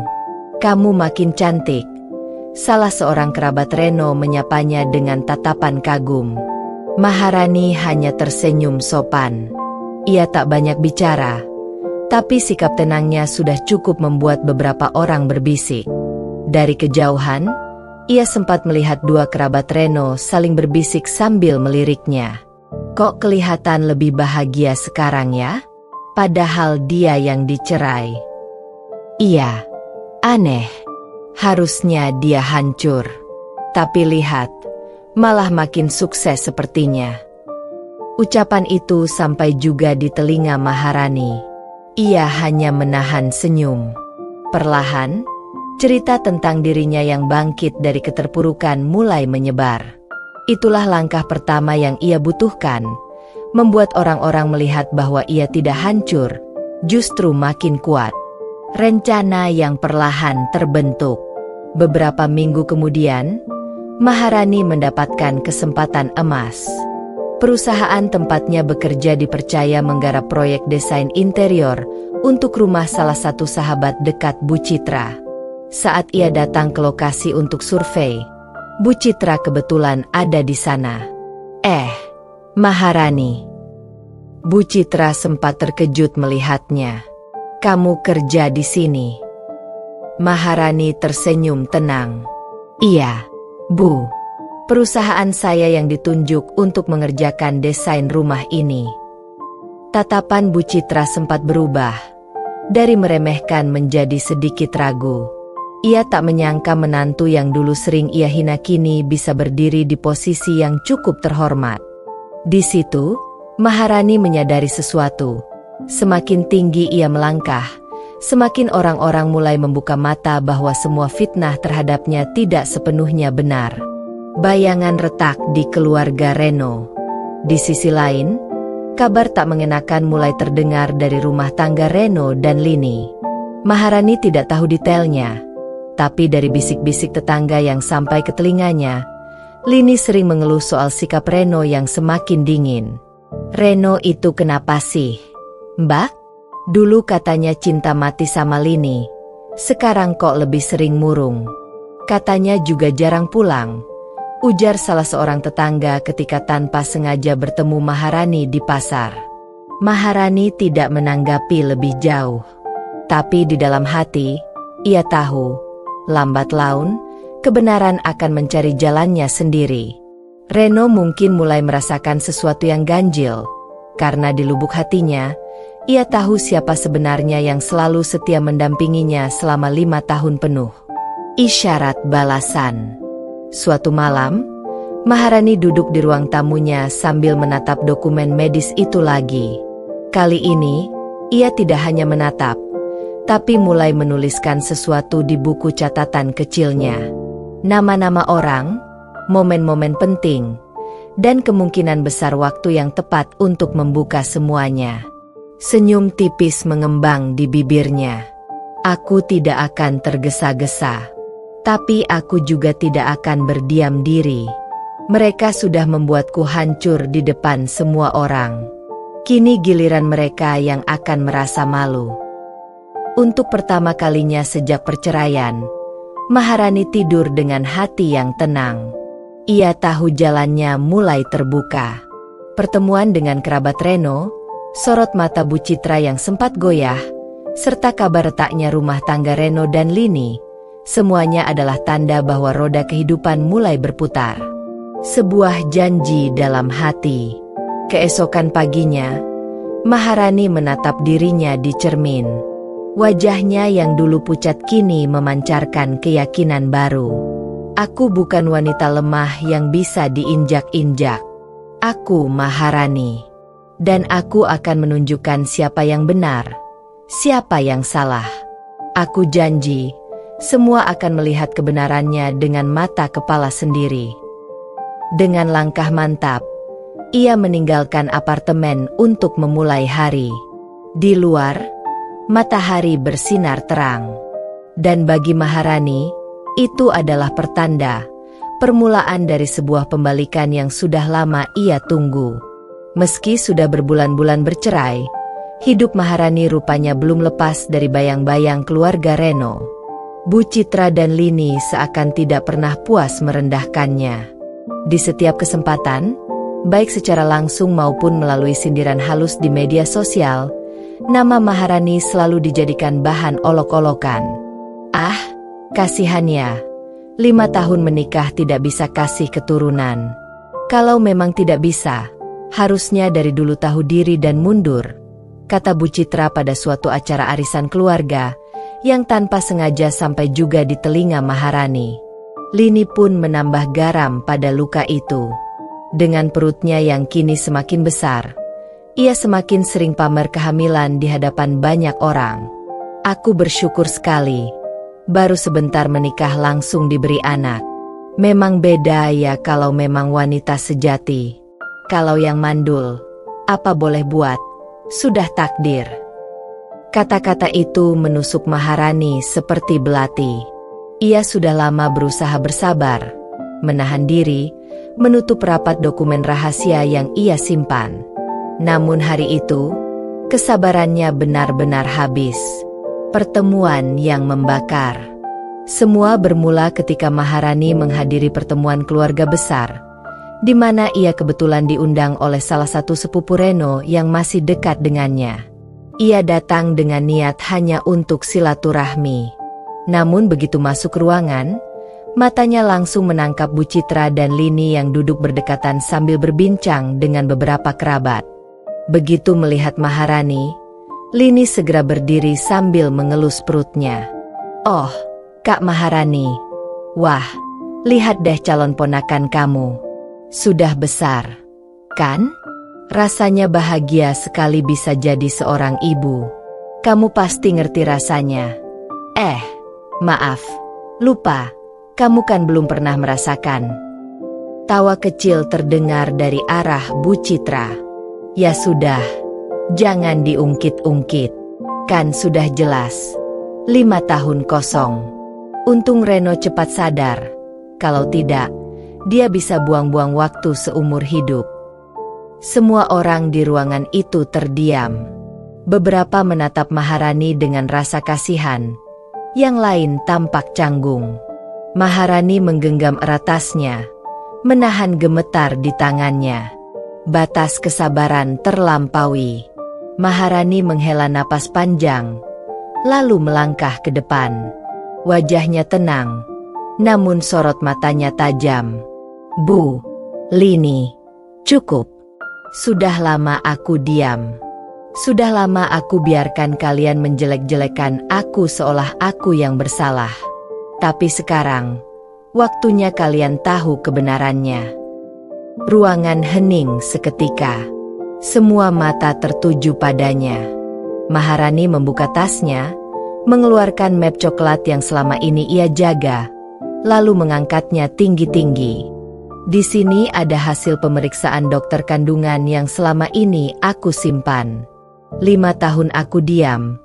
Kamu makin cantik." Salah seorang kerabat Reno menyapanya dengan tatapan kagum. Maharani hanya tersenyum sopan. Ia tak banyak bicara, tapi sikap tenangnya sudah cukup membuat beberapa orang berbisik. Dari kejauhan, ia sempat melihat dua kerabat Reno saling berbisik sambil meliriknya. "Kok kelihatan lebih bahagia sekarang ya? Padahal dia yang dicerai." "Iya, aneh. Harusnya dia hancur. Tapi lihat, malah makin sukses sepertinya." Ucapan itu sampai juga di telinga Maharani. Ia hanya menahan senyum. Perlahan, cerita tentang dirinya yang bangkit dari keterpurukan mulai menyebar. Itulah langkah pertama yang ia butuhkan, membuat orang-orang melihat bahwa ia tidak hancur, justru makin kuat. Rencana yang perlahan terbentuk. Beberapa minggu kemudian, Maharani mendapatkan kesempatan emas. Perusahaan tempatnya bekerja dipercaya menggarap proyek desain interior untuk rumah salah satu sahabat dekat Bu Citra. Saat ia datang ke lokasi untuk survei, Bu Citra kebetulan ada di sana. Maharani. Bu Citra sempat terkejut melihatnya. "Kamu kerja di sini?" Maharani tersenyum tenang. "Iya, Bu. Perusahaan saya yang ditunjuk untuk mengerjakan desain rumah ini." Tatapan Bu Citra sempat berubah. Dari meremehkan menjadi sedikit ragu. Ia tak menyangka menantu yang dulu sering ia hina kini bisa berdiri di posisi yang cukup terhormat. Di situ, Maharani menyadari sesuatu. Semakin tinggi ia melangkah, semakin orang-orang mulai membuka mata bahwa semua fitnah terhadapnya tidak sepenuhnya benar. Bayangan retak di keluarga Reno. Di sisi lain, kabar tak mengenakan mulai terdengar dari rumah tangga Reno dan Lini. Maharani tidak tahu detailnya, tapi dari bisik-bisik tetangga yang sampai ke telinganya, Lini sering mengeluh soal sikap Reno yang semakin dingin. "Reno itu kenapa sih, Mbak? Dulu katanya cinta mati sama Lini, sekarang kok lebih sering murung. Katanya juga jarang pulang," ujar salah seorang tetangga ketika tanpa sengaja bertemu Maharani di pasar. Maharani tidak menanggapi lebih jauh. Tapi di dalam hati, ia tahu, lambat laun, kebenaran akan mencari jalannya sendiri. Reno mungkin mulai merasakan sesuatu yang ganjil, karena di lubuk hatinya, ia tahu siapa sebenarnya yang selalu setia mendampinginya selama 5 tahun penuh. Isyarat balasan. Suatu malam, Maharani duduk di ruang tamunya sambil menatap dokumen medis itu lagi. Kali ini, ia tidak hanya menatap, tapi mulai menuliskan sesuatu di buku catatan kecilnya. Nama-nama orang, momen-momen penting, dan kemungkinan besar waktu yang tepat untuk membuka semuanya. Senyum tipis mengembang di bibirnya. "Aku tidak akan tergesa-gesa. Tapi aku juga tidak akan berdiam diri. Mereka sudah membuatku hancur di depan semua orang. Kini giliran mereka yang akan merasa malu." Untuk pertama kalinya sejak perceraian, Maharani tidur dengan hati yang tenang. Ia tahu jalannya mulai terbuka. Pertemuan dengan kerabat Reno, sorot mata Bu Citra yang sempat goyah, serta kabar retaknya rumah tangga Reno dan Lini, semuanya adalah tanda bahwa roda kehidupan mulai berputar. Sebuah janji dalam hati. Keesokan paginya, Maharani menatap dirinya di cermin. Wajahnya yang dulu pucat kini memancarkan keyakinan baru. "Aku bukan wanita lemah yang bisa diinjak-injak. Aku Maharani. Dan aku akan menunjukkan siapa yang benar, siapa yang salah. Aku janji, semua akan melihat kebenarannya dengan mata kepala sendiri." Dengan langkah mantap, ia meninggalkan apartemen untuk memulai hari. Di luar, matahari bersinar terang. Dan bagi Maharani, itu adalah pertanda, permulaan dari sebuah pembalikan yang sudah lama ia tunggu. Meski sudah berbulan-bulan bercerai, hidup Maharani rupanya belum lepas dari bayang-bayang keluarga Reno. Bu Citra dan Lini seakan tidak pernah puas merendahkannya. Di setiap kesempatan, baik secara langsung maupun melalui sindiran halus di media sosial, nama Maharani selalu dijadikan bahan olok-olokan. "Ah, kasihannya, 5 tahun menikah tidak bisa kasih keturunan. Kalau memang tidak bisa, harusnya dari dulu tahu diri dan mundur," kata Bu Citra pada suatu acara arisan keluarga, yang tanpa sengaja sampai juga di telinga Maharani. Lini pun menambah garam pada luka itu. Dengan perutnya yang kini semakin besar, ia semakin sering pamer kehamilan di hadapan banyak orang. "Aku bersyukur sekali, baru sebentar menikah langsung diberi anak. Memang beda ya kalau memang wanita sejati. Kalau yang mandul, apa boleh buat, sudah takdir." Kata-kata itu menusuk Maharani seperti belati. Ia sudah lama berusaha bersabar, menahan diri, menutup rapat dokumen rahasia yang ia simpan. Namun hari itu, kesabarannya benar-benar habis. Pertemuan yang membakar. Semua bermula ketika Maharani menghadiri pertemuan keluarga besar, di mana ia kebetulan diundang oleh salah satu sepupu Reno yang masih dekat dengannya. Ia datang dengan niat hanya untuk silaturahmi. Namun begitu masuk ruangan, matanya langsung menangkap Bu Citra dan Lini yang duduk berdekatan sambil berbincang dengan beberapa kerabat. Begitu melihat Maharani, Lini segera berdiri sambil mengelus perutnya. "Oh, Kak Maharani. Wah, lihat deh calon ponakan kamu. Sudah besar, kan? Rasanya bahagia sekali bisa jadi seorang ibu. Kamu pasti ngerti rasanya." Maaf, lupa, kamu kan belum pernah merasakan." Tawa kecil terdengar dari arah Bu Citra. "Ya sudah, jangan diungkit-ungkit. Kan sudah jelas, 5 tahun kosong. Untung Reno cepat sadar. Kalau tidak, dia bisa buang-buang waktu seumur hidup." Semua orang di ruangan itu terdiam. Beberapa menatap Maharani dengan rasa kasihan. Yang lain tampak canggung. Maharani menggenggam erat tasnya, menahan gemetar di tangannya. Batas kesabaran terlampaui. Maharani menghela napas panjang, lalu melangkah ke depan. Wajahnya tenang, namun sorot matanya tajam. "Bu, Lini, cukup. Sudah lama aku diam. Sudah lama aku biarkan kalian menjelek-jelekan aku seolah aku yang bersalah. Tapi sekarang, waktunya kalian tahu kebenarannya." Ruangan hening seketika. Semua mata tertuju padanya. Maharani membuka tasnya, mengeluarkan map coklat yang selama ini ia jaga, lalu mengangkatnya tinggi-tinggi. "Di sini ada hasil pemeriksaan dokter kandungan yang selama ini aku simpan. 5 tahun aku diam,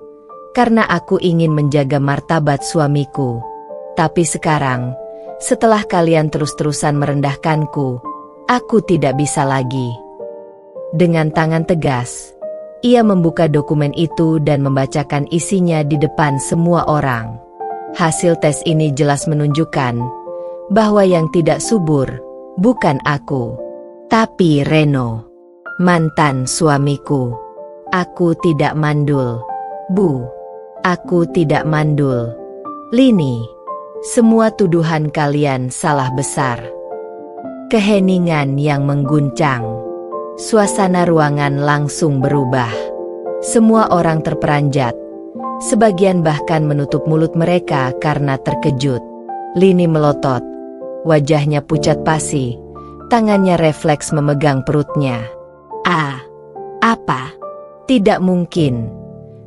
karena aku ingin menjaga martabat suamiku. Tapi sekarang, setelah kalian terus-terusan merendahkanku, aku tidak bisa lagi." Dengan tangan tegas, ia membuka dokumen itu dan membacakan isinya di depan semua orang. Hasil tes ini jelas menunjukkan bahwa yang tidak subur bukan aku, tapi Reno, mantan suamiku. Aku tidak mandul, Bu. Aku tidak mandul. Lini, semua tuduhan kalian salah besar. Keheningan yang mengguncang. Suasana ruangan langsung berubah. Semua orang terperanjat. Sebagian bahkan menutup mulut mereka karena terkejut. Lini melotot. Wajahnya pucat pasi. Tangannya refleks memegang perutnya. Apa? Tidak mungkin,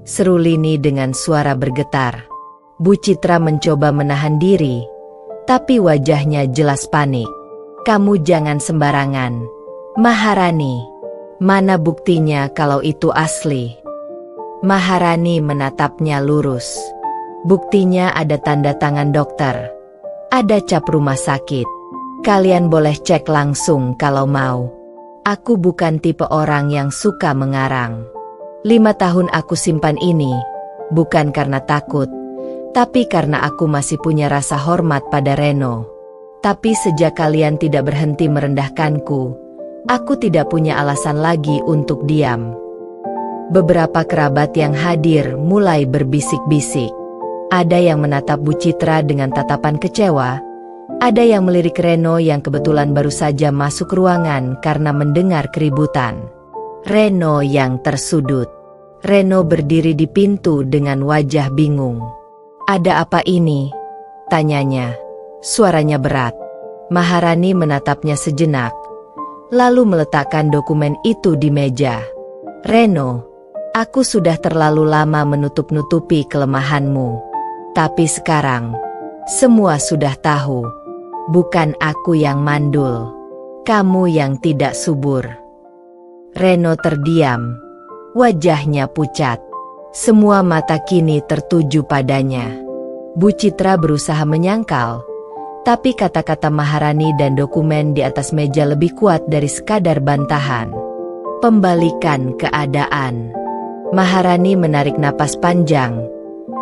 seru Lini dengan suara bergetar. Bu Citra mencoba menahan diri, tapi wajahnya jelas panik. "Kamu jangan sembarangan. Maharani, mana buktinya kalau itu asli?" Maharani menatapnya lurus. "Buktinya ada tanda tangan dokter. Ada cap rumah sakit. Kalian boleh cek langsung kalau mau. Aku bukan tipe orang yang suka mengarang. 5 tahun aku simpan ini, bukan karena takut, tapi karena aku masih punya rasa hormat pada Reno. Tapi sejak kalian tidak berhenti merendahkanku, aku tidak punya alasan lagi untuk diam." Beberapa kerabat yang hadir mulai berbisik-bisik. Ada yang menatap Bu Citra dengan tatapan kecewa, ada yang melirik Reno yang kebetulan baru saja masuk ruangan karena mendengar keributan. Reno yang tersudut. Reno berdiri di pintu dengan wajah bingung. "Ada apa ini?" tanyanya. Suaranya berat. Maharani menatapnya sejenak, lalu meletakkan dokumen itu di meja. "Reno, aku sudah terlalu lama menutup-nutupi kelemahanmu. Tapi sekarang, semua sudah tahu. Bukan aku yang mandul. Kamu yang tidak subur." Reno terdiam. Wajahnya pucat. Semua mata kini tertuju padanya. Bu Citra berusaha menyangkal, Tapi kata-kata Maharani dan dokumen di atas meja lebih kuat dari sekadar bantahan. Pembalikan keadaan. Maharani menarik napas panjang,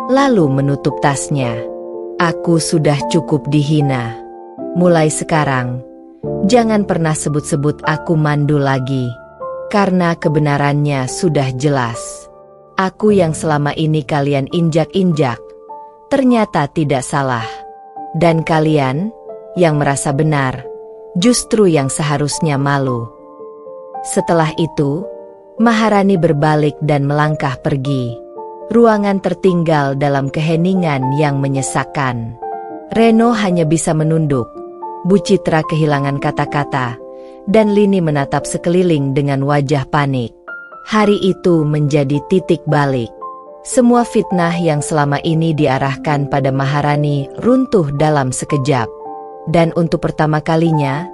lalu menutup tasnya. Aku sudah cukup dihina. Mulai sekarang, jangan pernah sebut-sebut aku mandul lagi. Karena kebenarannya sudah jelas. Aku yang selama ini kalian injak-injak, ternyata tidak salah. Dan kalian, yang merasa benar, justru yang seharusnya malu. Setelah itu, Maharani berbalik dan melangkah pergi. Ruangan tertinggal dalam keheningan yang menyesakkan. Reno hanya bisa menunduk. Bu Citra kehilangan kata-kata, dan Lini menatap sekeliling dengan wajah panik. Hari itu menjadi titik balik. Semua fitnah yang selama ini diarahkan pada Maharani runtuh dalam sekejap. Dan untuk pertama kalinya,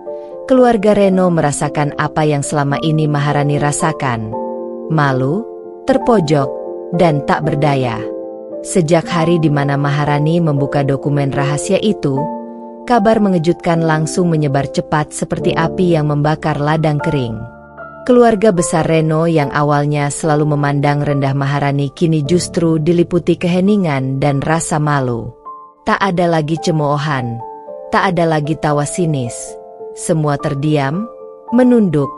keluarga Reno merasakan apa yang selama ini Maharani rasakan. Malu, terpojok, dan tak berdaya. Sejak hari di mana Maharani membuka dokumen rahasia itu, kabar mengejutkan langsung menyebar cepat seperti api yang membakar ladang kering. Keluarga besar Reno yang awalnya selalu memandang rendah Maharani kini justru diliputi keheningan dan rasa malu. Tak ada lagi cemoohan, tak ada lagi tawa sinis. Semua terdiam, menunduk,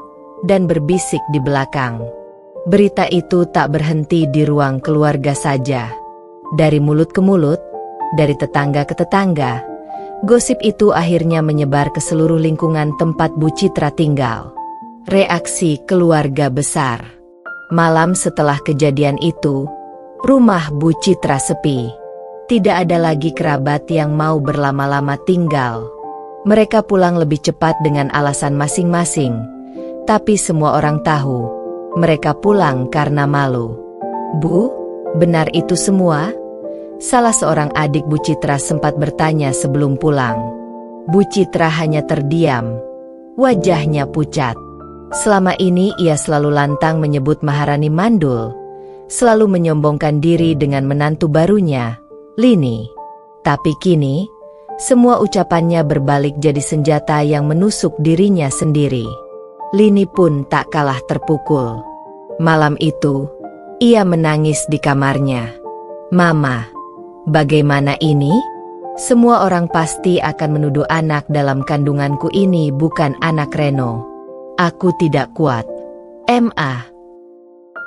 dan berbisik di belakang. Berita itu tak berhenti di ruang keluarga saja. Dari mulut ke mulut, dari tetangga ke tetangga, gosip itu akhirnya menyebar ke seluruh lingkungan tempat Bu Citra tinggal. Reaksi keluarga besar. Malam setelah kejadian itu, rumah Bu Citra sepi. Tidak ada lagi kerabat yang mau berlama-lama tinggal. Mereka pulang lebih cepat dengan alasan masing-masing. Tapi semua orang tahu, mereka pulang karena malu. Bu, benar itu semua? Salah seorang adik Bu Citra sempat bertanya sebelum pulang. Bu Citra hanya terdiam. Wajahnya pucat. Selama ini ia selalu lantang menyebut Maharani mandul, selalu menyombongkan diri dengan menantu barunya, Lini. Tapi kini, semua ucapannya berbalik jadi senjata yang menusuk dirinya sendiri. Lini pun tak kalah terpukul. Malam itu, ia menangis di kamarnya. Mama, bagaimana ini? Semua orang pasti akan menuduh anak dalam kandunganku ini bukan anak Reno. Aku tidak kuat. Ma.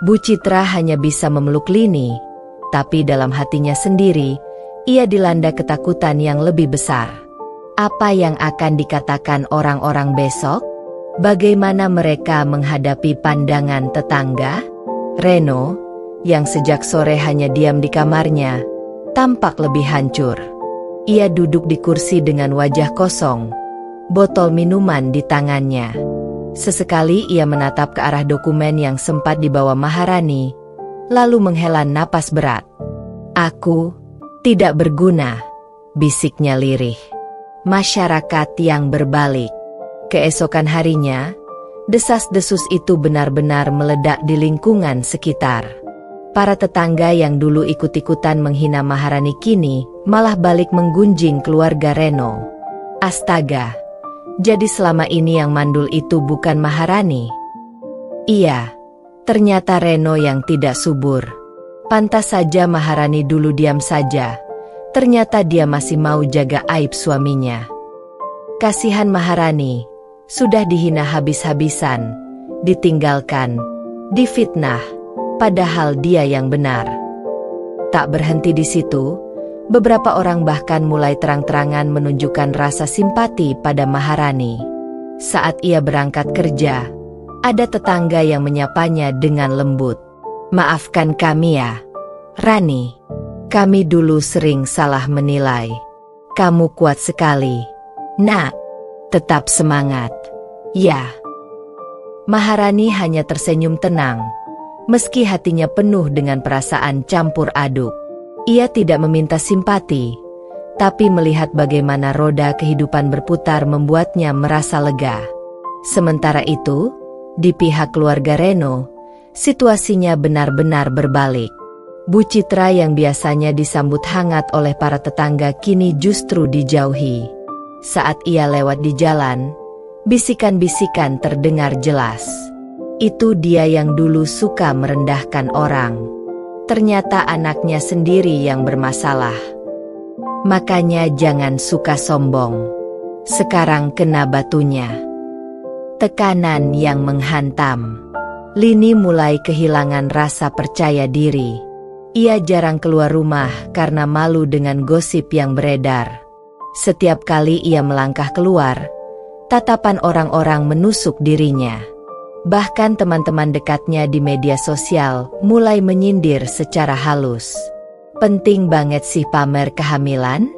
Bu Citra hanya bisa memeluk Lini, tapi dalam hatinya sendiri, ia dilanda ketakutan yang lebih besar. Apa yang akan dikatakan orang-orang besok? Bagaimana mereka menghadapi pandangan tetangga? Reno, yang sejak sore hanya diam di kamarnya, tampak lebih hancur. Ia duduk di kursi dengan wajah kosong, botol minuman di tangannya. Sesekali ia menatap ke arah dokumen yang sempat dibawa Maharani, lalu menghela napas berat. Aku tidak berguna, bisiknya lirih. Masyarakat yang berbalik. Keesokan harinya, desas-desus itu benar-benar meledak di lingkungan sekitar. Para tetangga yang dulu ikut-ikutan menghina Maharani kini malah balik menggunjing keluarga Reno. Astaga! Jadi selama ini yang mandul itu bukan Maharani? Iya, ternyata Reno yang tidak subur. Pantas saja Maharani dulu diam saja. Ternyata dia masih mau jaga aib suaminya. Kasihan Maharani, sudah dihina habis-habisan, ditinggalkan, difitnah, padahal dia yang benar. Tak berhenti di situ. Beberapa orang bahkan mulai terang-terangan menunjukkan rasa simpati pada Maharani. Saat ia berangkat kerja, ada tetangga yang menyapanya dengan lembut. Maafkan kami ya, Rani. Kami dulu sering salah menilai. Kamu kuat sekali. Nak, tetap semangat. Ya. Maharani hanya tersenyum tenang, meski hatinya penuh dengan perasaan campur aduk. Ia tidak meminta simpati, tapi melihat bagaimana roda kehidupan berputar membuatnya merasa lega. Sementara itu, di pihak keluarga Reno, situasinya benar-benar berbalik. Bu Citra yang biasanya disambut hangat oleh para tetangga kini justru dijauhi. Saat ia lewat di jalan, bisikan-bisikan terdengar jelas. Itu dia yang dulu suka merendahkan orang. Ternyata anaknya sendiri yang bermasalah. Makanya jangan suka sombong. Sekarang kena batunya. Tekanan yang menghantam. Lini mulai kehilangan rasa percaya diri. Ia jarang keluar rumah karena malu dengan gosip yang beredar. Setiap kali ia melangkah keluar, tatapan orang-orang menusuk dirinya. Bahkan teman-teman dekatnya di media sosial mulai menyindir secara halus. Penting banget sih pamer kehamilan?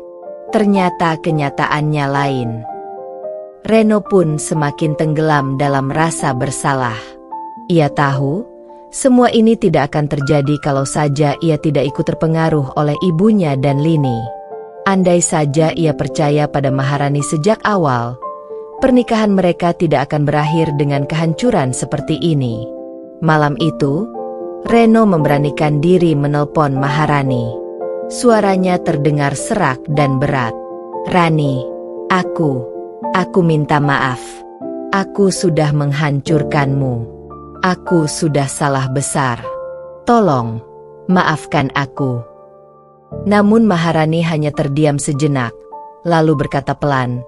Ternyata kenyataannya lain. Reno pun semakin tenggelam dalam rasa bersalah. Ia tahu, semua ini tidak akan terjadi kalau saja ia tidak ikut terpengaruh oleh ibunya dan Lini. Andai saja ia percaya pada Maharani sejak awal, pernikahan mereka tidak akan berakhir dengan kehancuran seperti ini. Malam itu, Reno memberanikan diri menelpon Maharani. Suaranya terdengar serak dan berat. "Rani, aku minta maaf. Aku sudah menghancurkanmu. Aku sudah salah besar. Tolong, maafkan aku." Namun Maharani hanya terdiam sejenak, lalu berkata pelan,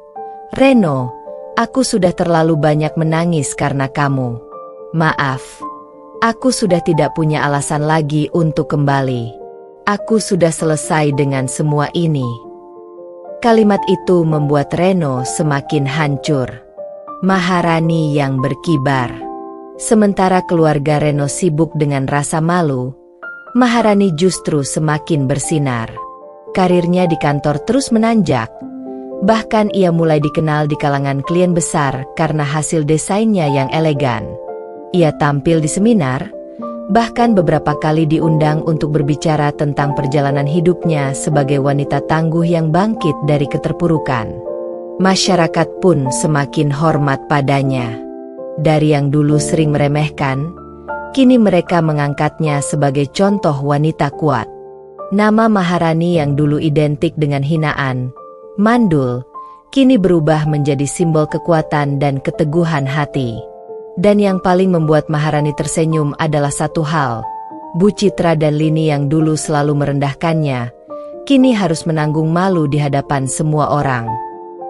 "Reno, aku sudah terlalu banyak menangis karena kamu. Maaf, aku sudah tidak punya alasan lagi untuk kembali. Aku sudah selesai dengan semua ini." Kalimat itu membuat Reno semakin hancur. Maharani yang berkibar. Sementara keluarga Reno sibuk dengan rasa malu, Maharani justru semakin bersinar. Karirnya di kantor terus menanjak. Bahkan ia mulai dikenal di kalangan klien besar karena hasil desainnya yang elegan. Ia tampil di seminar, bahkan beberapa kali diundang untuk berbicara tentang perjalanan hidupnya sebagai wanita tangguh yang bangkit dari keterpurukan. Masyarakat pun semakin hormat padanya. Dari yang dulu sering meremehkan, kini mereka mengangkatnya sebagai contoh wanita kuat. Nama Maharani yang dulu identik dengan hinaan, mandul, kini berubah menjadi simbol kekuatan dan keteguhan hati. Dan yang paling membuat Maharani tersenyum adalah satu hal. Bu Citra dan Lini yang dulu selalu merendahkannya, kini harus menanggung malu di hadapan semua orang.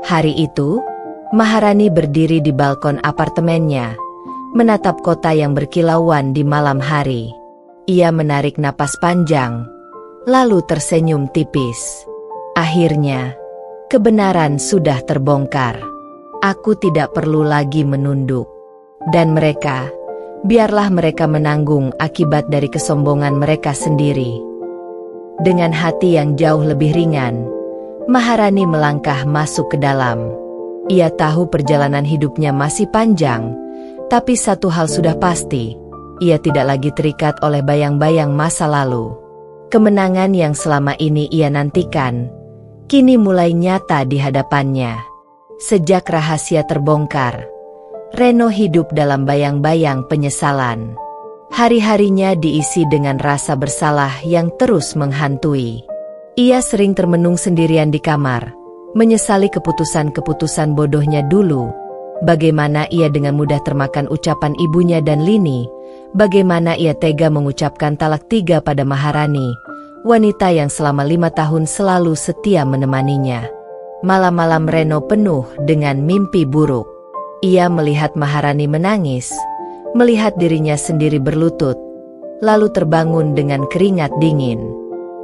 Hari itu, Maharani berdiri di balkon apartemennya, menatap kota yang berkilauan di malam hari. Ia menarik napas panjang, lalu tersenyum tipis. Akhirnya, kebenaran sudah terbongkar. Aku tidak perlu lagi menunduk. Dan mereka, biarlah mereka menanggung akibat dari kesombongan mereka sendiri. Dengan hati yang jauh lebih ringan, Maharani melangkah masuk ke dalam. Ia tahu perjalanan hidupnya masih panjang, tapi satu hal sudah pasti, ia tidak lagi terikat oleh bayang-bayang masa lalu. Kemenangan yang selama ini ia nantikan, kini mulai nyata di hadapannya. Sejak rahasia terbongkar, Reno hidup dalam bayang-bayang penyesalan. Hari-harinya diisi dengan rasa bersalah yang terus menghantui. Ia sering termenung sendirian di kamar, menyesali keputusan-keputusan bodohnya dulu. Bagaimana ia dengan mudah termakan ucapan ibunya dan Lini, bagaimana ia tega mengucapkan talak 3 pada Maharani, wanita yang selama 5 tahun selalu setia menemaninya. Malam-malam Reno penuh dengan mimpi buruk. Ia melihat Maharani menangis, melihat dirinya sendiri berlutut, lalu terbangun dengan keringat dingin.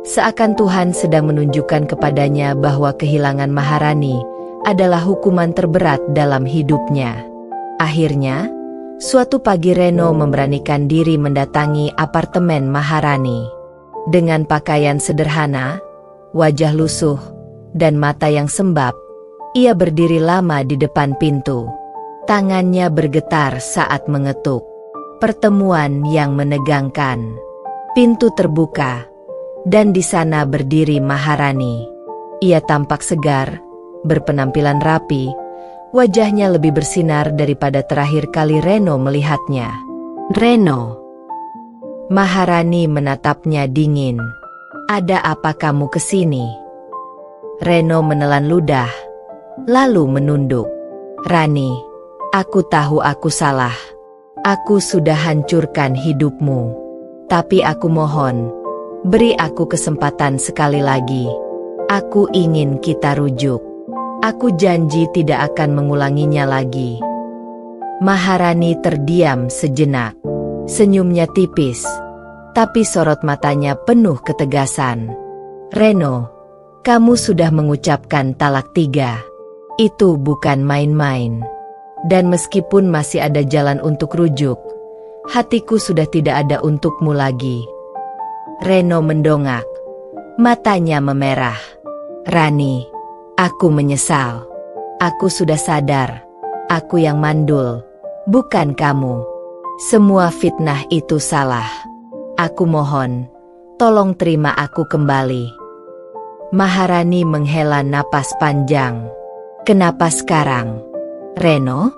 Seakan Tuhan sedang menunjukkan kepadanya bahwa kehilangan Maharani adalah hukuman terberat dalam hidupnya. Akhirnya, suatu pagi Reno memberanikan diri mendatangi apartemen Maharani. Dengan pakaian sederhana, wajah lusuh, dan mata yang sembab, ia berdiri lama di depan pintu. Tangannya bergetar saat mengetuk. Pertemuan yang menegangkan. Pintu terbuka, dan di sana berdiri Maharani. Ia tampak segar, berpenampilan rapi, wajahnya lebih bersinar daripada terakhir kali Reno melihatnya. "Reno." Maharani menatapnya dingin. "Ada apa kamu kesini?" Reno menelan ludah, lalu menunduk. Rani, aku tahu aku salah. Aku sudah hancurkan hidupmu. Tapi aku mohon, beri aku kesempatan sekali lagi. Aku ingin kita rujuk. Aku janji tidak akan mengulanginya lagi. Maharani terdiam sejenak. Senyumnya tipis, tapi sorot matanya penuh ketegasan. Reno, kamu sudah mengucapkan talak 3. Itu bukan main-main. Dan meskipun masih ada jalan untuk rujuk, hatiku sudah tidak ada untukmu lagi. Reno mendongak. Matanya memerah. Rani, aku menyesal. Aku sudah sadar. Aku yang mandul, bukan kamu. Semua fitnah itu salah. Aku mohon, tolong terima aku kembali. Maharani menghela napas panjang. Kenapa sekarang? Reno,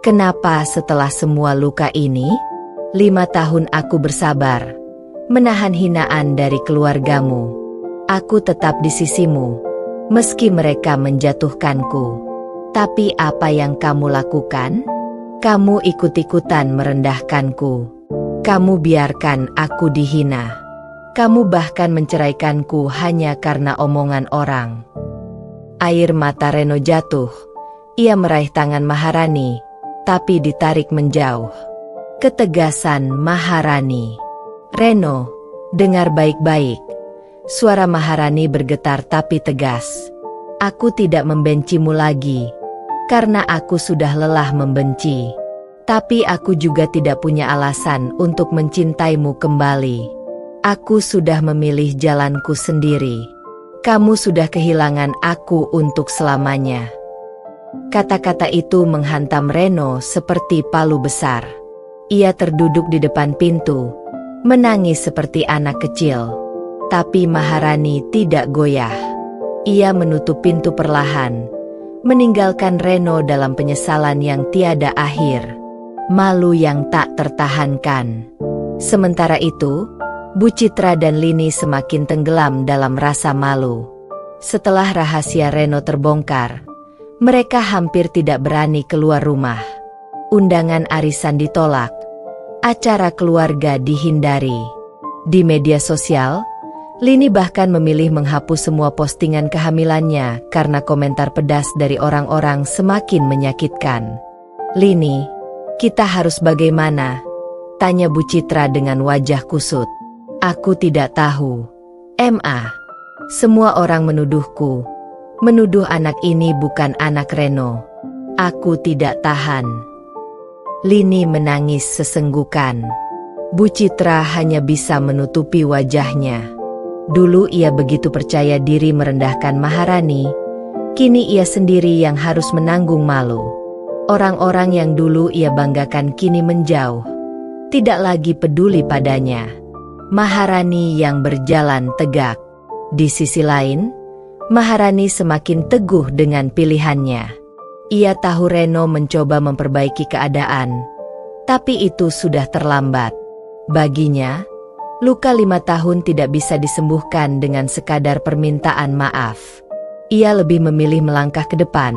kenapa setelah semua luka ini? 5 tahun aku bersabar, menahan hinaan dari keluargamu. Aku tetap di sisimu, meski mereka menjatuhkanku. Tapi apa yang kamu lakukan? Kamu ikut-ikutan merendahkanku. Kamu biarkan aku dihina. Kamu bahkan menceraikanku hanya karena omongan orang. Air mata Reno jatuh. Ia meraih tangan Maharani, tapi ditarik menjauh. Ketegasan Maharani. Reno, dengar baik-baik. Suara Maharani bergetar tapi tegas. Aku tidak membencimu lagi, karena aku sudah lelah membenci. Tapi aku juga tidak punya alasan untuk mencintaimu kembali. Aku sudah memilih jalanku sendiri. Kamu sudah kehilangan aku untuk selamanya. Kata-kata itu menghantam Reno seperti palu besar. Ia terduduk di depan pintu, menangis seperti anak kecil. Tapi Maharani tidak goyah. Ia menutup pintu perlahan, meninggalkan Reno dalam penyesalan yang tiada akhir. Malu yang tak tertahankan. Sementara itu, Bu Citra dan Lini semakin tenggelam dalam rasa malu. Setelah rahasia Reno terbongkar, mereka hampir tidak berani keluar rumah. Undangan arisan ditolak, acara keluarga dihindari. Di media sosial, Lini bahkan memilih menghapus semua postingan kehamilannya karena komentar pedas dari orang-orang semakin menyakitkan. Lini, kita harus bagaimana? Tanya Bu Citra dengan wajah kusut. Aku tidak tahu. Semua orang menuduhku. Menuduh anak ini bukan anak Reno. Aku tidak tahan. Lini menangis sesenggukan. Bu Citra hanya bisa menutupi wajahnya. Dulu ia begitu percaya diri merendahkan Maharani. Kini ia sendiri yang harus menanggung malu. Orang-orang yang dulu ia banggakan kini menjauh. Tidak lagi peduli padanya. Maharani yang berjalan tegak. Di sisi lain, Maharani semakin teguh dengan pilihannya. Ia tahu Reno mencoba memperbaiki keadaan, tapi itu sudah terlambat. Baginya, luka 5 tahun tidak bisa disembuhkan dengan sekadar permintaan maaf. Ia lebih memilih melangkah ke depan,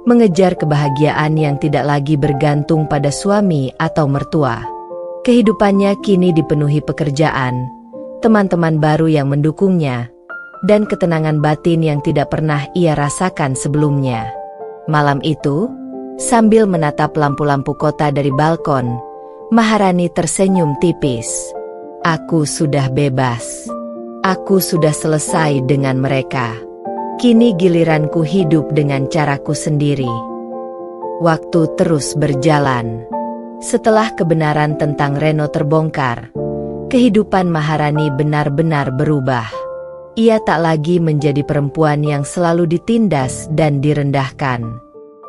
mengejar kebahagiaan yang tidak lagi bergantung pada suami atau mertua. Kehidupannya kini dipenuhi pekerjaan, teman-teman baru yang mendukungnya, dan ketenangan batin yang tidak pernah ia rasakan sebelumnya. Malam itu, sambil menatap lampu-lampu kota dari balkon, Maharani tersenyum tipis. Aku sudah bebas. Aku sudah selesai dengan mereka. Kini giliranku hidup dengan caraku sendiri. Waktu terus berjalan. Setelah kebenaran tentang Reno terbongkar, kehidupan Maharani benar-benar berubah. Ia tak lagi menjadi perempuan yang selalu ditindas dan direndahkan.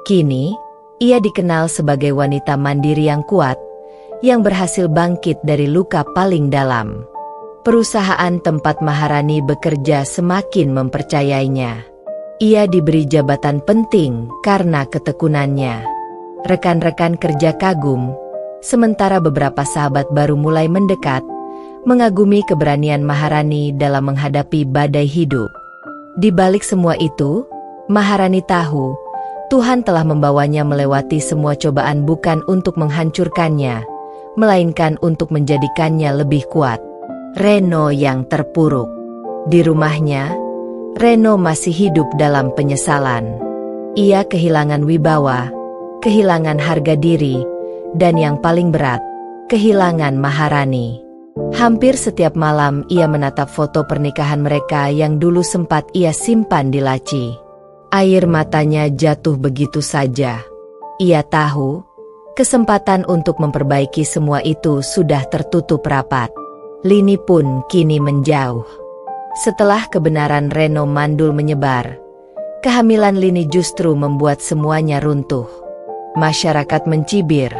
Kini, ia dikenal sebagai wanita mandiri yang kuat, yang berhasil bangkit dari luka paling dalam. Perusahaan tempat Maharani bekerja semakin mempercayainya. Ia diberi jabatan penting karena ketekunannya. Rekan-rekan kerja kagum, sementara beberapa sahabat baru mulai mendekat, mengagumi keberanian Maharani dalam menghadapi badai hidup. Di balik semua itu, Maharani tahu Tuhan telah membawanya melewati semua cobaan bukan untuk menghancurkannya, melainkan untuk menjadikannya lebih kuat. Reno yang terpuruk. Di rumahnya, Reno masih hidup dalam penyesalan. Ia kehilangan wibawa, kehilangan harga diri, dan yang paling berat, kehilangan Maharani. Hampir setiap malam ia menatap foto pernikahan mereka yang dulu sempat ia simpan di laci. Air matanya jatuh begitu saja. Ia tahu, kesempatan untuk memperbaiki semua itu sudah tertutup rapat. Lini pun kini menjauh. Setelah kebenaran Reno mandul menyebar, kehamilan Lini justru membuat semuanya runtuh. Masyarakat mencibir,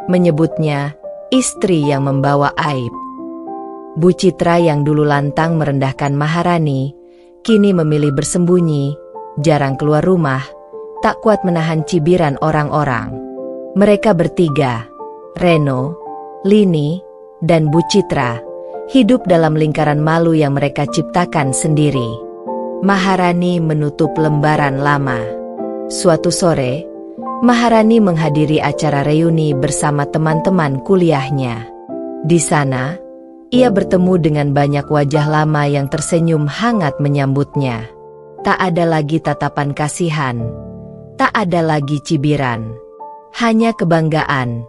menyebutnya istri yang membawa aib. Bu Citra yang dulu lantang merendahkan Maharani, kini memilih bersembunyi, jarang keluar rumah, tak kuat menahan cibiran orang-orang. Mereka bertiga, Reno, Lini, dan Bu Citra, hidup dalam lingkaran malu yang mereka ciptakan sendiri. Maharani menutup lembaran lama. Suatu sore, Maharani menghadiri acara reuni bersama teman-teman kuliahnya. Di sana, ia bertemu dengan banyak wajah lama yang tersenyum hangat menyambutnya. Tak ada lagi tatapan kasihan, tak ada lagi cibiran. Hanya kebanggaan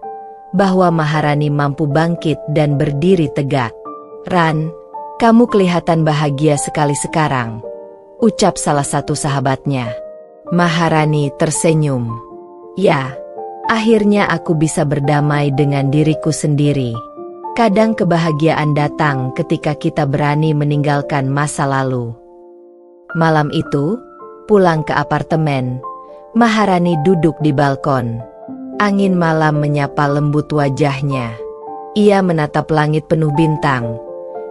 bahwa Maharani mampu bangkit dan berdiri tegak. "Ran, kamu kelihatan bahagia sekali sekarang," ucap salah satu sahabatnya. Maharani tersenyum. "Ya, akhirnya aku bisa berdamai dengan diriku sendiri. Kadang kebahagiaan datang ketika kita berani meninggalkan masa lalu." Malam itu, pulang ke apartemen, Maharani duduk di balkon. Angin malam menyapa lembut wajahnya. Ia menatap langit penuh bintang,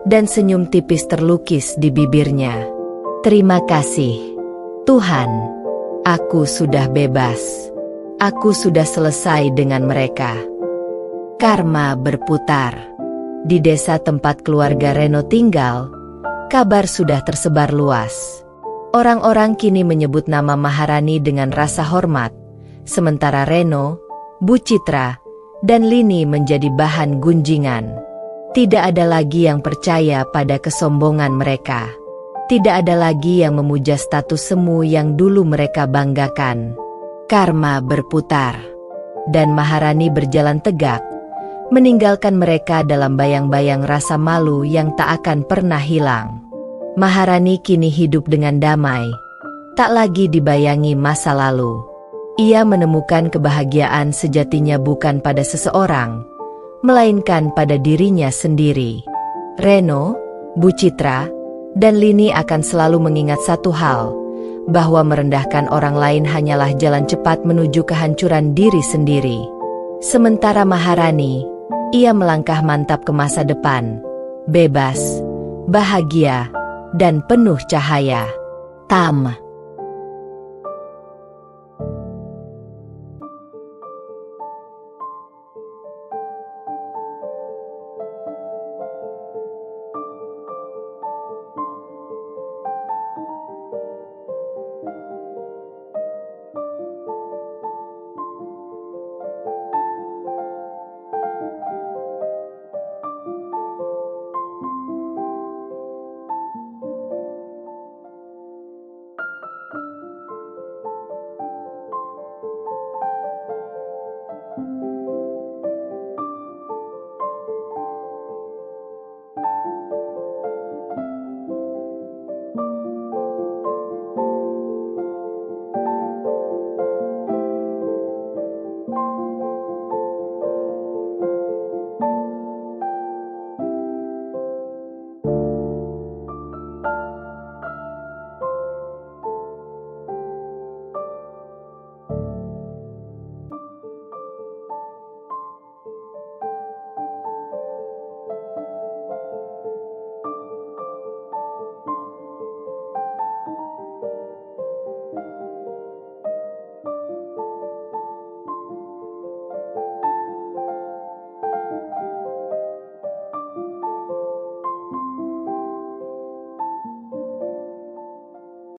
dan senyum tipis terlukis di bibirnya. "Terima kasih, Tuhan. Aku sudah bebas. Aku sudah selesai dengan mereka." Karma berputar. Di desa tempat keluarga Reno tinggal, kabar sudah tersebar luas. Orang-orang kini menyebut nama Maharani dengan rasa hormat, sementara Reno, Bu Citra, dan Lini menjadi bahan gunjingan. Tidak ada lagi yang percaya pada kesombongan mereka. Tidak ada lagi yang memuja status semu yang dulu mereka banggakan. Karma berputar, dan Maharani berjalan tegak, meninggalkan mereka dalam bayang-bayang rasa malu yang tak akan pernah hilang. Maharani kini hidup dengan damai, tak lagi dibayangi masa lalu. Ia menemukan kebahagiaan sejatinya bukan pada seseorang, melainkan pada dirinya sendiri. Reno, Bu Citra, dan Lini akan selalu mengingat satu hal, bahwa merendahkan orang lain hanyalah jalan cepat menuju kehancuran diri sendiri. Sementara Maharani, ia melangkah mantap ke masa depan, bebas, bahagia, dan penuh cahaya. Tam.